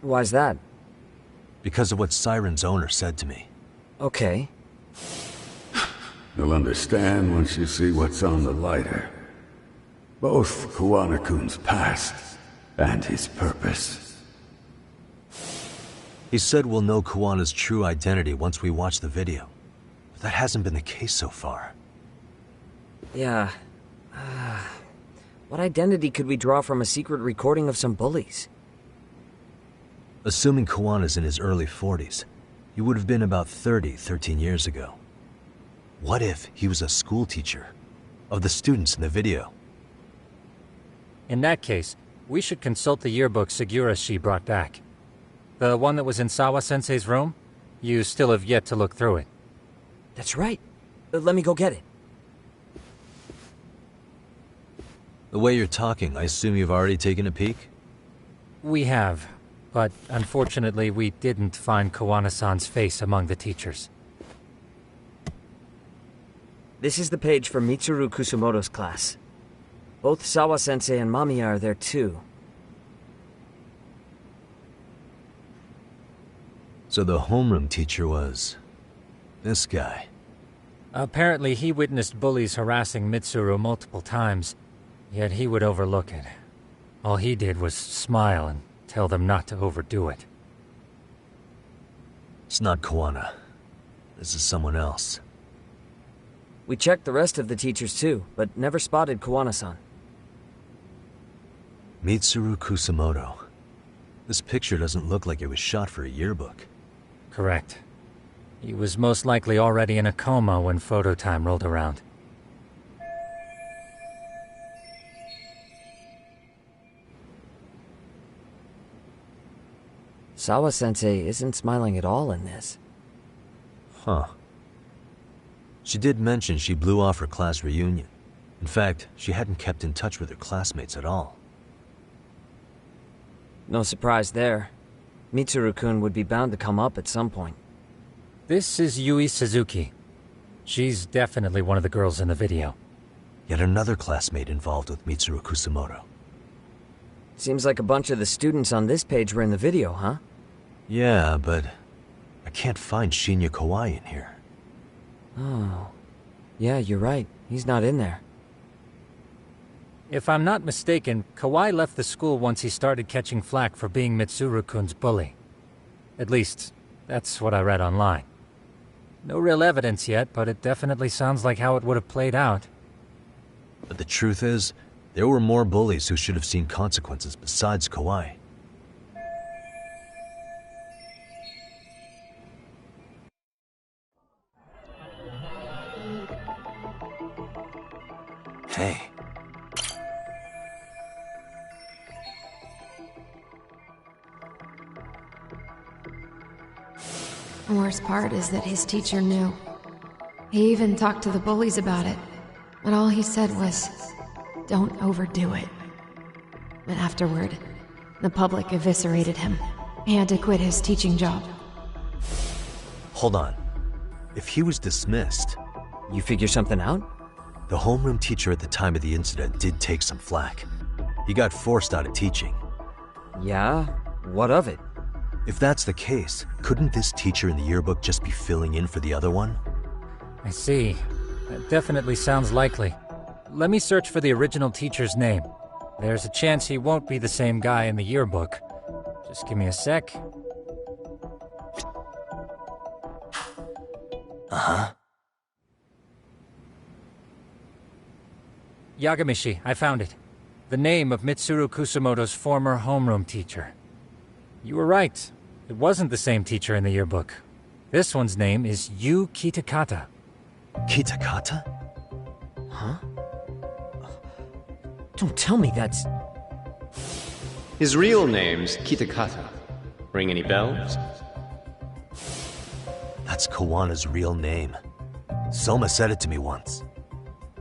Why's that? Because of what Siren's owner said to me. Okay. You'll understand once you see what's on the lighter. Both Kuwana-kun's past and his purpose. He said we'll know Kuwana's true identity once we watch the video. But that hasn't been the case so far. Yeah. What identity could we draw from a secret recording of some bullies? Assuming Kuwana's in his early 40s, he would have been about 30, 13 years ago. What if he was a school teacher of the students in the video? In that case, we should consult the yearbook Segura-shi brought back. The one that was in Sawa-sensei's room? You still have yet to look through it. That's right. Let me go get it. The way you're talking, I assume you've already taken a peek? We have, but unfortunately we didn't find Kuwana-san's face among the teachers. This is the page for Mitsuru Kusumoto's class. Both Sawa-sensei and Mamiya are there too. So the homeroom teacher was... this guy. Apparently he witnessed bullies harassing Mitsuru multiple times, yet he would overlook it. All he did was smile and tell them not to overdo it. It's not Kuwana. This is someone else. We checked the rest of the teachers too, but never spotted Kuwanas-san. Mitsuru Kusamoto. This picture doesn't look like it was shot for a yearbook. Correct. He was most likely already in a coma when photo time rolled around. Sawa-sensei isn't smiling at all in this. Huh. She did mention she blew off her class reunion. In fact, she hadn't kept in touch with her classmates at all. No surprise there. Mitsuru-kun would be bound to come up at some point. This is Yui Suzuki. She's definitely one of the girls in the video. Yet another classmate involved with Mitsuru Kusamoto. Seems like a bunch of the students on this page were in the video, huh? Yeah, but I can't find Shinya Kawai in here. Oh. Yeah, you're right. He's not in there. If I'm not mistaken, Kawai left the school once he started catching flack for being Mitsuru-kun's bully. At least, that's what I read online. No real evidence yet, but it definitely sounds like how it would have played out. But the truth is, there were more bullies who should have seen consequences besides Kawai. Hey. The worst part is that his teacher knew. He even talked to the bullies about it, but all he said was, "Don't overdo it." But afterward, the public eviscerated him. He had to quit his teaching job. Hold on. If he was dismissed... You figure something out? The homeroom teacher at the time of the incident did take some flack. He got forced out of teaching. Yeah? What of it? If that's the case, couldn't this teacher in the yearbook just be filling in for the other one? I see. That definitely sounds likely. Let me search for the original teacher's name. There's a chance he won't be the same guy in the yearbook. Just give me a sec. Uh-huh. Yagami, I found it. The name of Mitsuru Kusamoto's former homeroom teacher. You were right. It wasn't the same teacher in the yearbook. This one's name is Yu Kitakata. Kitakata? Huh? Don't tell me that's... His real name's Kitakata. Ring any bells? That's Kuwana's real name. Soma said it to me once.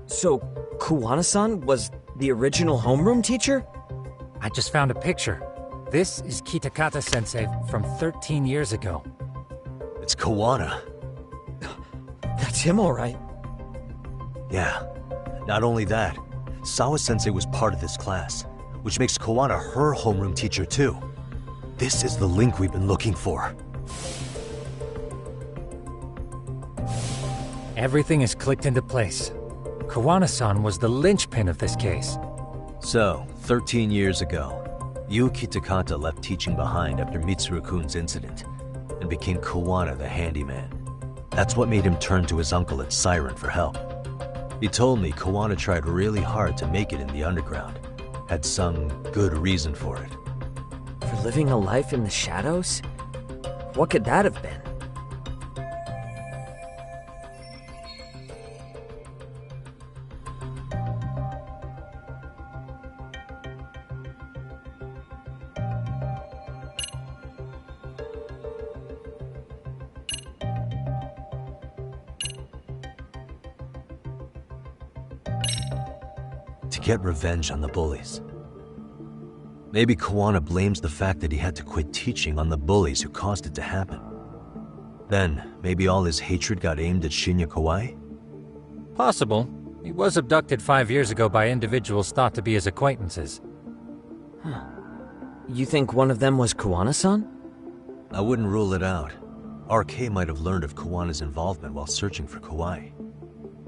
So, Kuwana-san was the original homeroom teacher? I just found a picture. This is Kitakata-sensei from 13 years ago. It's Kuwana. That's him, all right. Yeah. Not only that, Sawa-sensei was part of this class, which makes Kuwana her homeroom teacher too. This is the link we've been looking for. Everything is clicked into place. Kuwana-san was the linchpin of this case. So, 13 years ago, Yu Kitakata left teaching behind after Mitsuru-kun's incident, and became Kuwana the handyman. That's what made him turn to his uncle at Siren for help. He told me Kuwana tried really hard to make it in the underground. Had some good reason for it. For living a life in the shadows? What could that have been? To get revenge on the bullies. Maybe Kuwana blames the fact that he had to quit teaching on the bullies who caused it to happen. Then, maybe all his hatred got aimed at Shinya Kawai? Possible. He was abducted 5 years ago by individuals thought to be his acquaintances. Huh. You think one of them was Kuwana-san? I wouldn't rule it out. RK might have learned of Kuwana's involvement while searching for Kawai.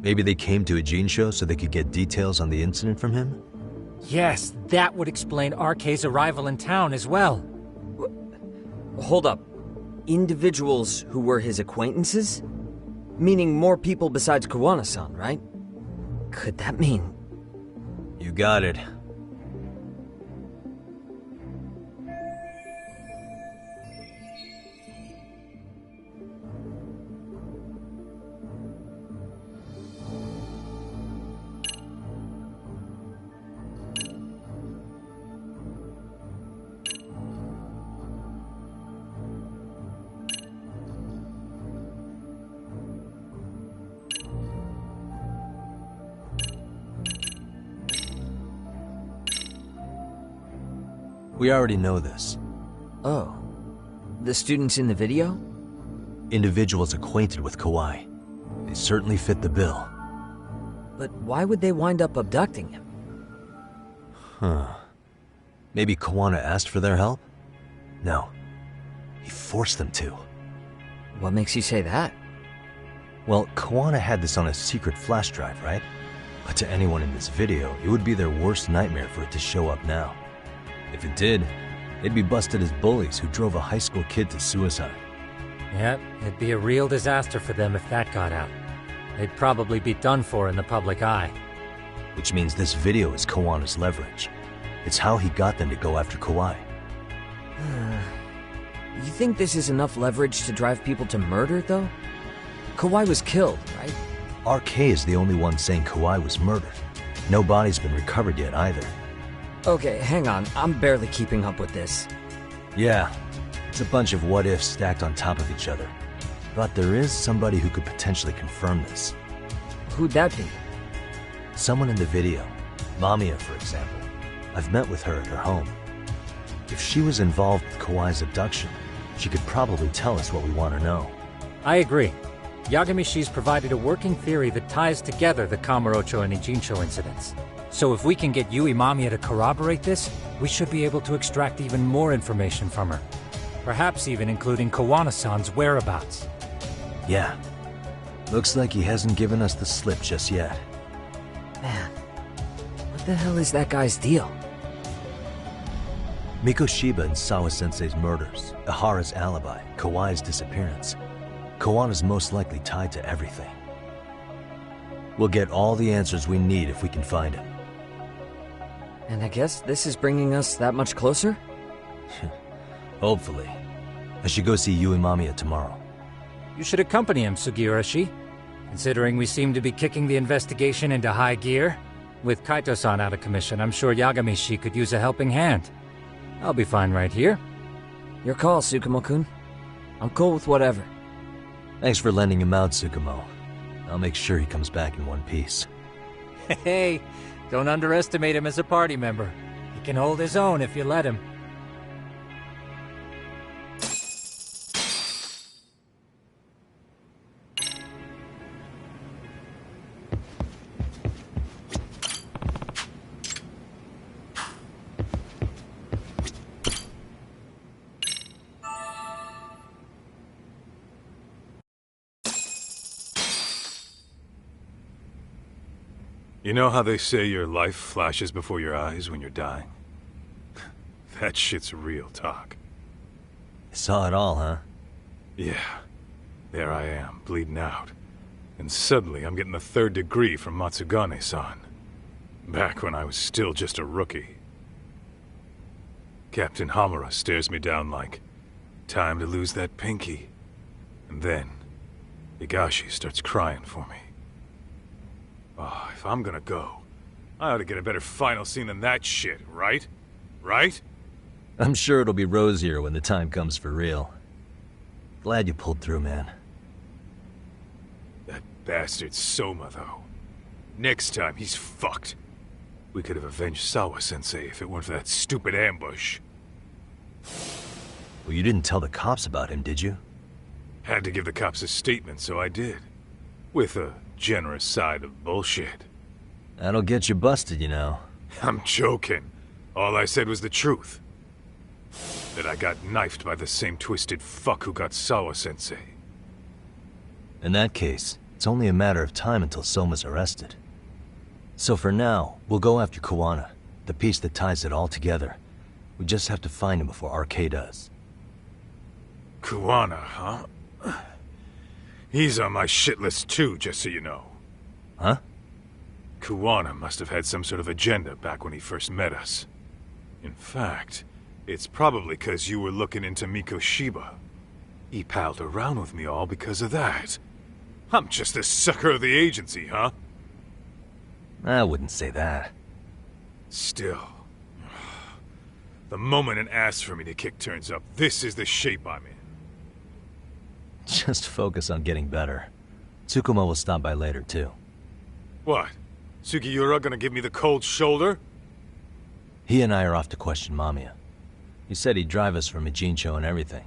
Maybe they came to a Jinsho so they could get details on the incident from him? Yes, that would explain RK's arrival in town as well. Hold up. Individuals who were his acquaintances? Meaning more people besides Kuwanas-san, right? Could that mean... You got it. We already know this. Oh. The students in the video? Individuals acquainted with Kawai. They certainly fit the bill. But why would they wind up abducting him? Huh. Maybe Kuwana asked for their help? No. He forced them to. What makes you say that? Well, Kuwana had this on a secret flash drive, right? But to anyone in this video, it would be their worst nightmare for it to show up now. If it did, they'd be busted as bullies who drove a high school kid to suicide. Yep, it'd be a real disaster for them if that got out. They'd probably be done for in the public eye. Which means this video is Kawana's leverage. It's how he got them to go after Kawai. You think this is enough leverage to drive people to murder, though? Kawai was killed, right? RK is the only one saying Kawai was murdered. No body's been recovered yet either. Okay, hang on. I'm barely keeping up with this. Yeah, it's a bunch of what-ifs stacked on top of each other. But there is somebody who could potentially confirm this. Who'd that be? Someone in the video. Mamiya, for example. I've met with her at her home. If she was involved with Kawai's abduction, she could probably tell us what we want to know. I agree. Yagami-shi's provided a working theory that ties together the Kamurocho and Ijincho incidents. So if we can get Yui Mamiya to corroborate this, we should be able to extract even more information from her. Perhaps even including Kuwana-san's whereabouts. Yeah. Looks like he hasn't given us the slip just yet. Man, what the hell is that guy's deal? Mikoshiba and Sawa-sensei's murders, Ihara's alibi, Kawai's disappearance. Kuwana's most likely tied to everything. We'll get all the answers we need if we can find him. And I guess this is bringing us that much closer? Hopefully. I should go see Yui Mamiya tomorrow. You should accompany him, Sugiura-shi. Considering we seem to be kicking the investigation into high gear. With Kaito-san out of commission, I'm sure Yagami-shi could use a helping hand. I'll be fine right here. Your call, Tsukumo-kun. I'm cool with whatever. Thanks for lending him out, Tsukumo. I'll make sure he comes back in one piece. Hey, don't underestimate him as a party member. He can hold his own if you let him. You know how they say your life flashes before your eyes when you're dying? That shit's real talk. You saw it all, huh? Yeah. There I am, bleeding out. And suddenly I'm getting the 3rd degree from Matsugane-san. Back when I was still just a rookie. Captain Hamura stares me down like, time to lose that pinky. And then, Higashi starts crying for me. Oh, if I'm gonna go, I ought to get a better final scene than that shit, right? Right? I'm sure it'll be rosier when the time comes for real. Glad you pulled through, man. That bastard Soma, though. Next time, he's fucked. We could have avenged Sawa-sensei if it weren't for that stupid ambush. Well, you didn't tell the cops about him, did you? Had to give the cops a statement, so I did. With a generous side of bullshit. That'll get you busted, you know. I'm joking. All I said was the truth. That I got knifed by the same twisted fuck who got Sawa-sensei. In that case, it's only a matter of time until Soma's arrested. So for now, we'll go after Kuwana, the piece that ties it all together. We just have to find him before RK does. Kuwana, huh? He's on my shit list too, just so you know. Huh? Kuwana must have had some sort of agenda back when he first met us. In fact, it's probably because you were looking into Mikoshiba. He palled around with me all because of that. I'm just a sucker of the agency, huh? I wouldn't say that. Still. The moment an ask for me to kick turns up, this is the shape I'm in. Just focus on getting better. Tsukuma will stop by later, too. What? Sugiura gonna give me the cold shoulder? He and I are off to question Mamiya. He said he'd drive us from Mijincho and everything.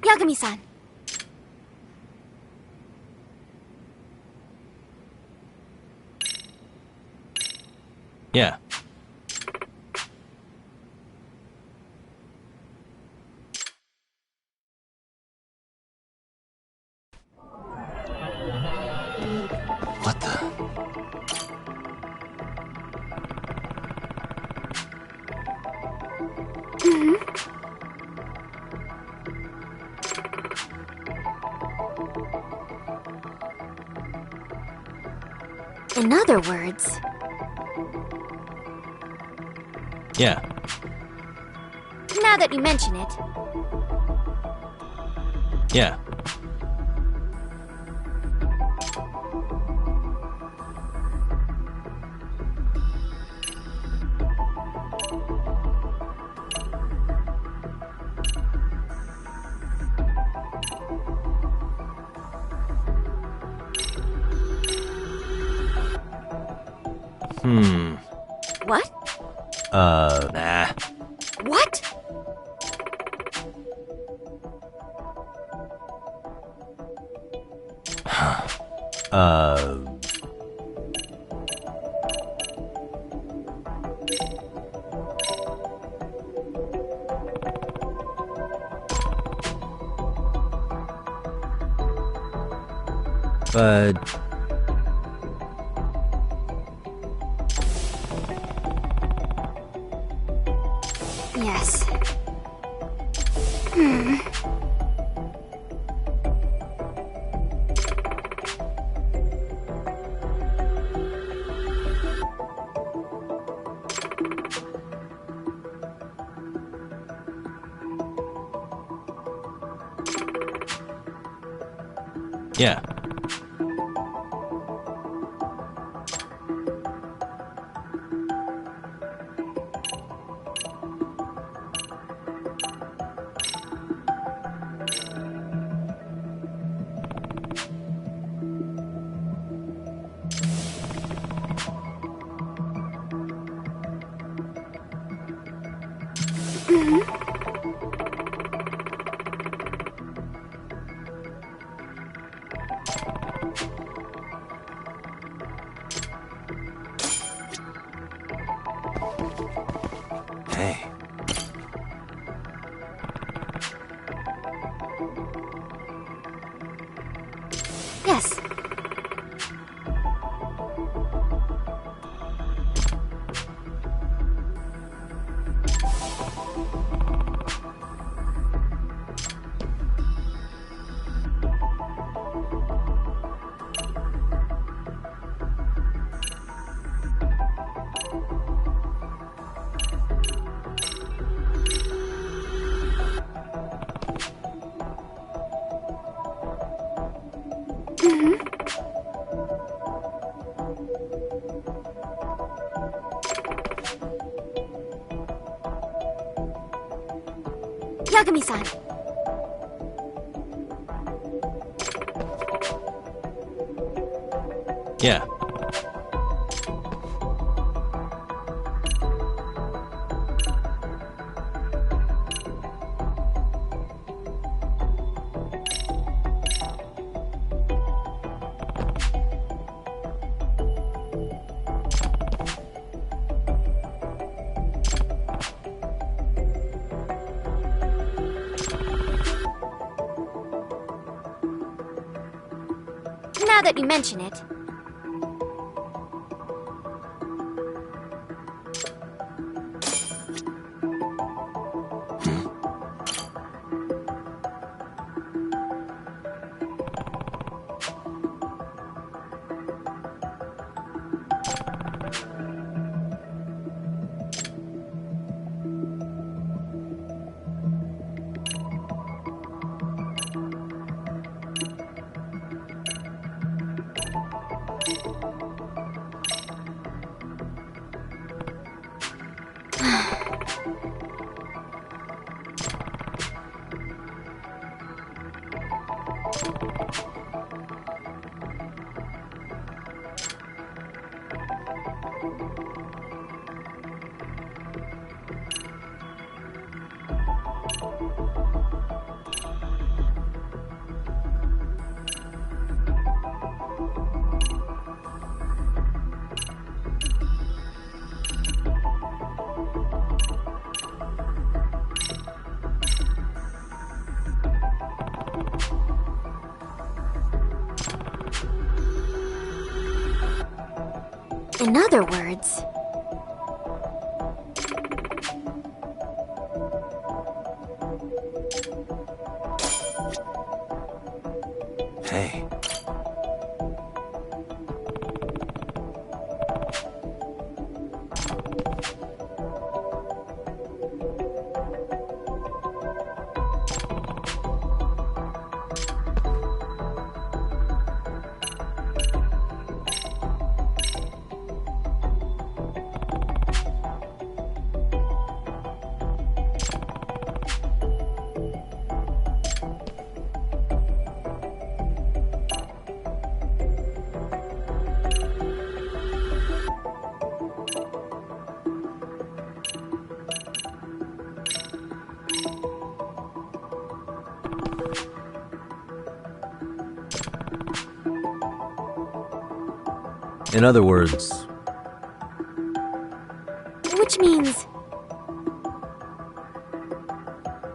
Yagami-san. Yeah. What the? In other words... Yeah. Now that you mention it... Yeah. What? Nah. What? But... Yes. Yeah. Yagami-san. Yeah. Now that you mention it. In other words... Hey. In other words... Which means...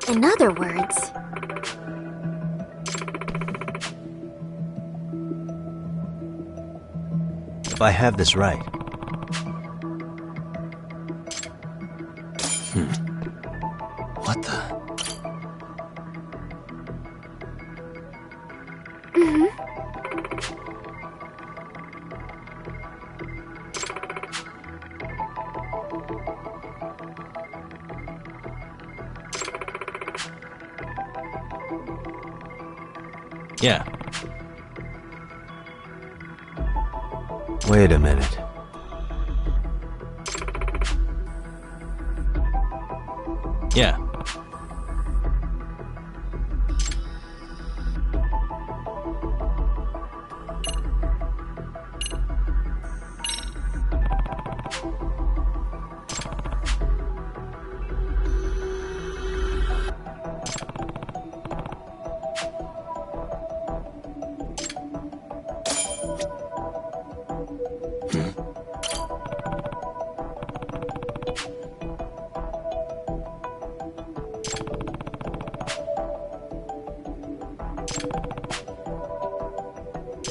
In other words... If I have this right... What the... Yeah. Wait a minute. Yeah.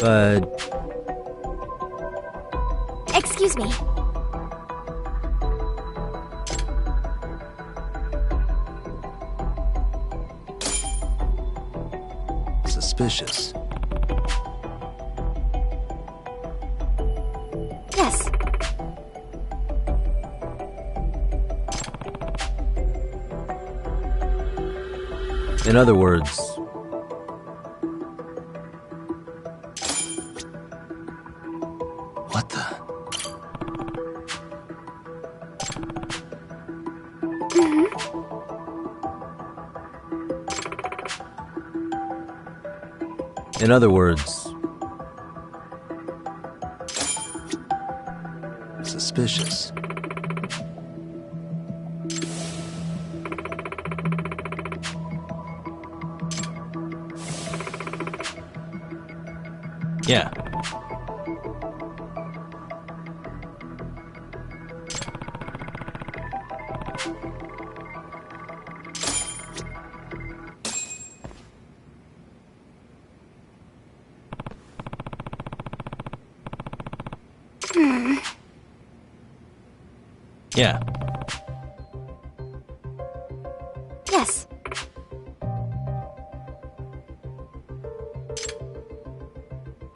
But... Excuse me. Suspicious. Yes. In other words... What the... In other words, suspicious. Yeah. Yeah. Yes.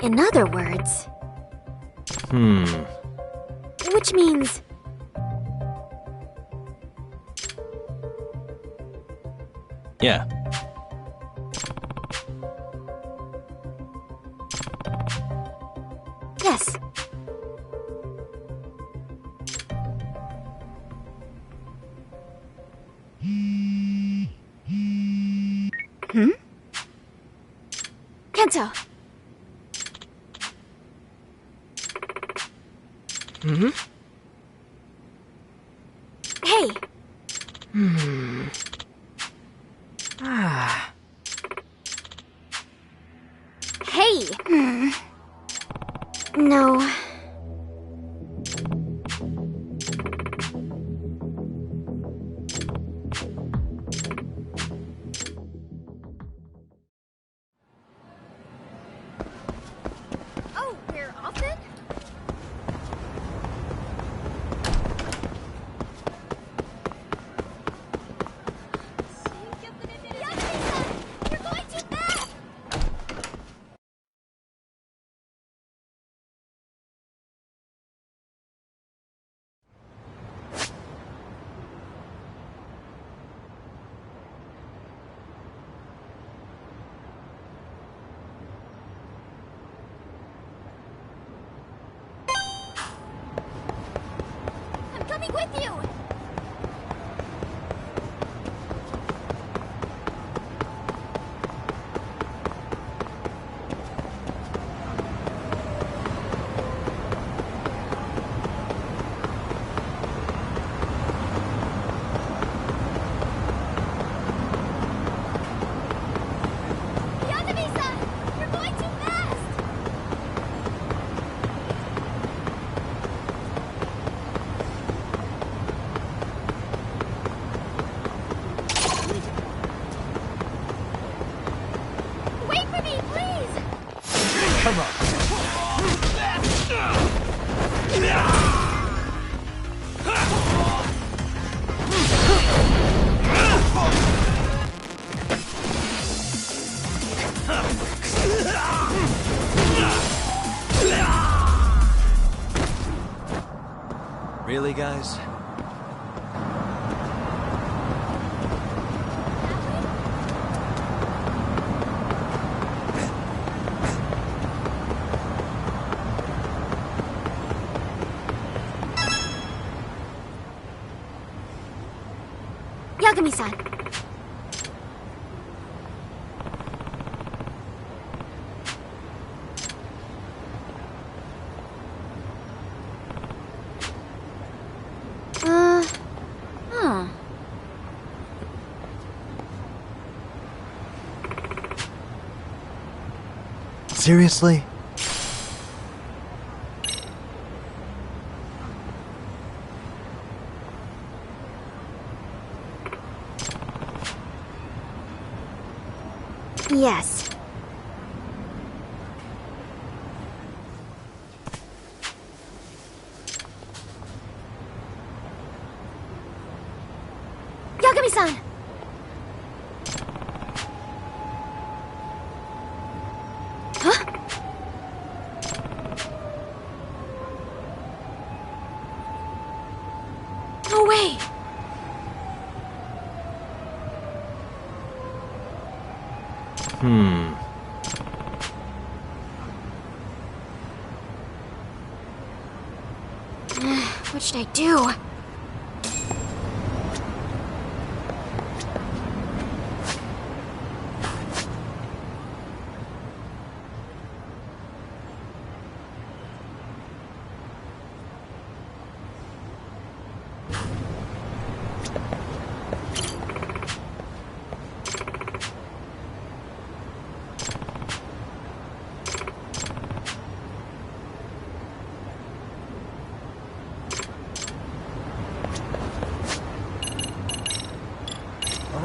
In other words... Which means... Yeah. Yes. Kento. Hey. Hey. No. Oh, we're off then? You're going too fast! I'm coming with you! Yagami-san! You're going too fast! Wait for me, please! Come on. Really, guys? Yagami-san. Seriously? Yes. Yagami-san! Huh? No way! What should I do?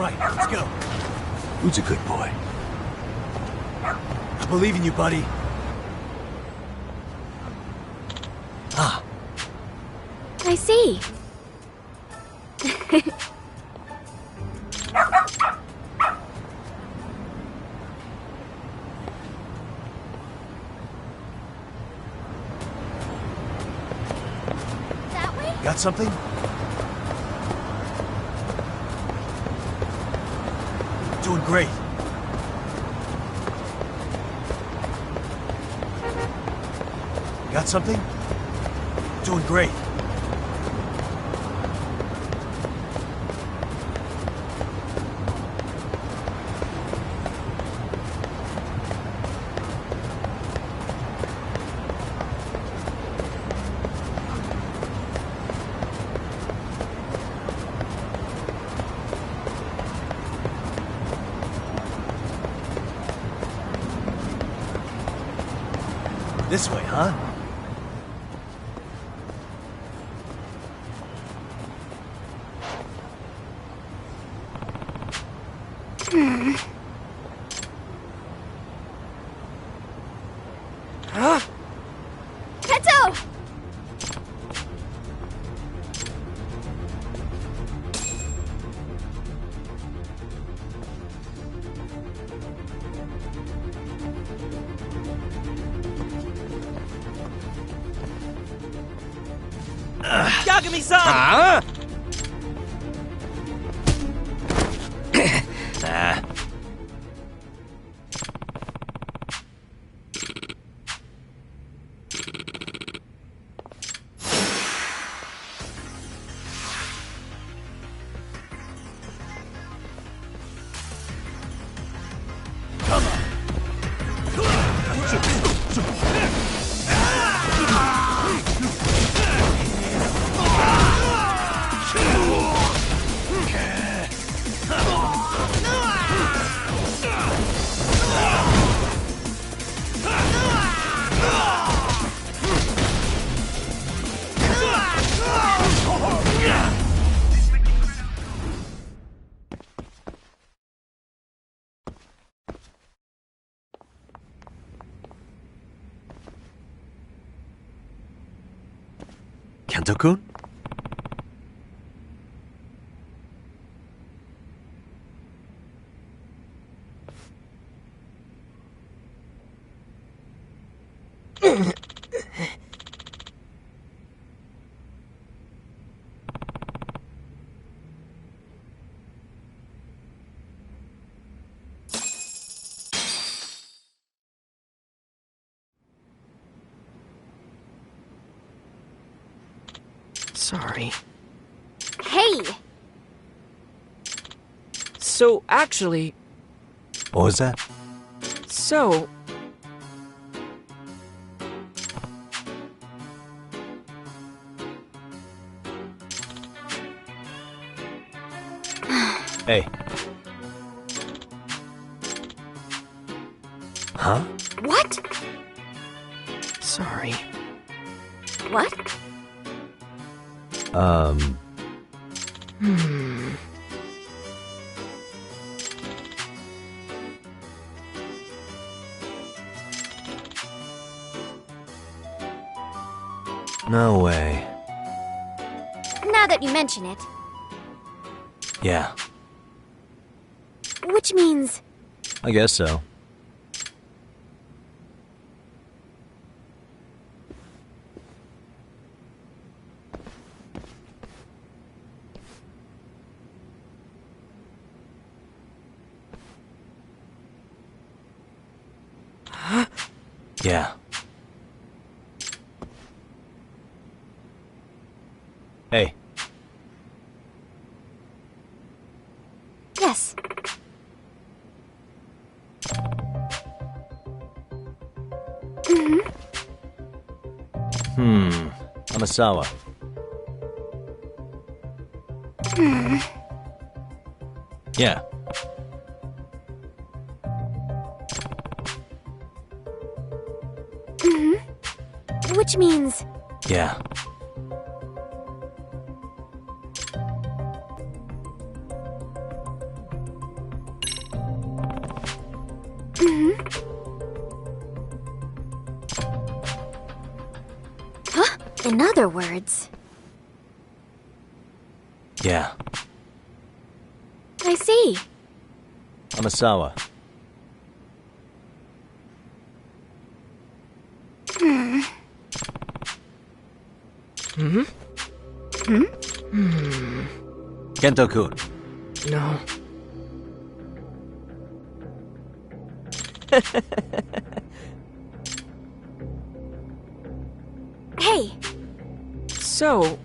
right, let's go. Who's a good boy? I believe in you, buddy. Ah. I see. That way? Got something? Doing great. Got something? Doing great. This way, huh? Keto! Yagami-san! Huh? Kento-kun? Sorry. Hey! So, actually... What was that? So... Hey. Huh? What? Sorry. What? No way. Now that you mention it. Yeah, Which means... I guess so. Yeah. Hey. Yes. Amasawa. Yeah. Which means... Yeah. In other words... Yeah. I see. I'm Asawa. Kento-kun. No. Hey! So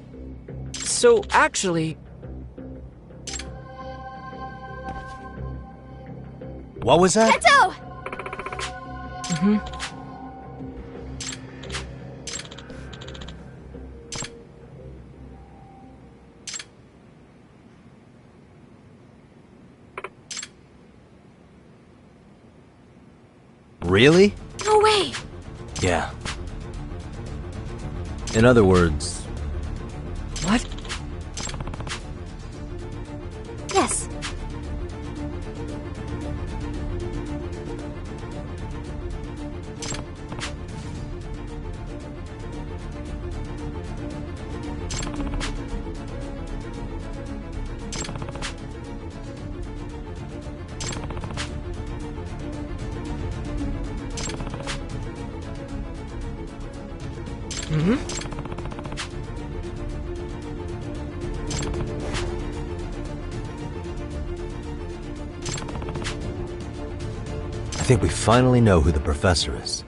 actually... What was that? Kento! Really? No way! Yeah. In other words... What? Yes. I think we finally know who the professor is.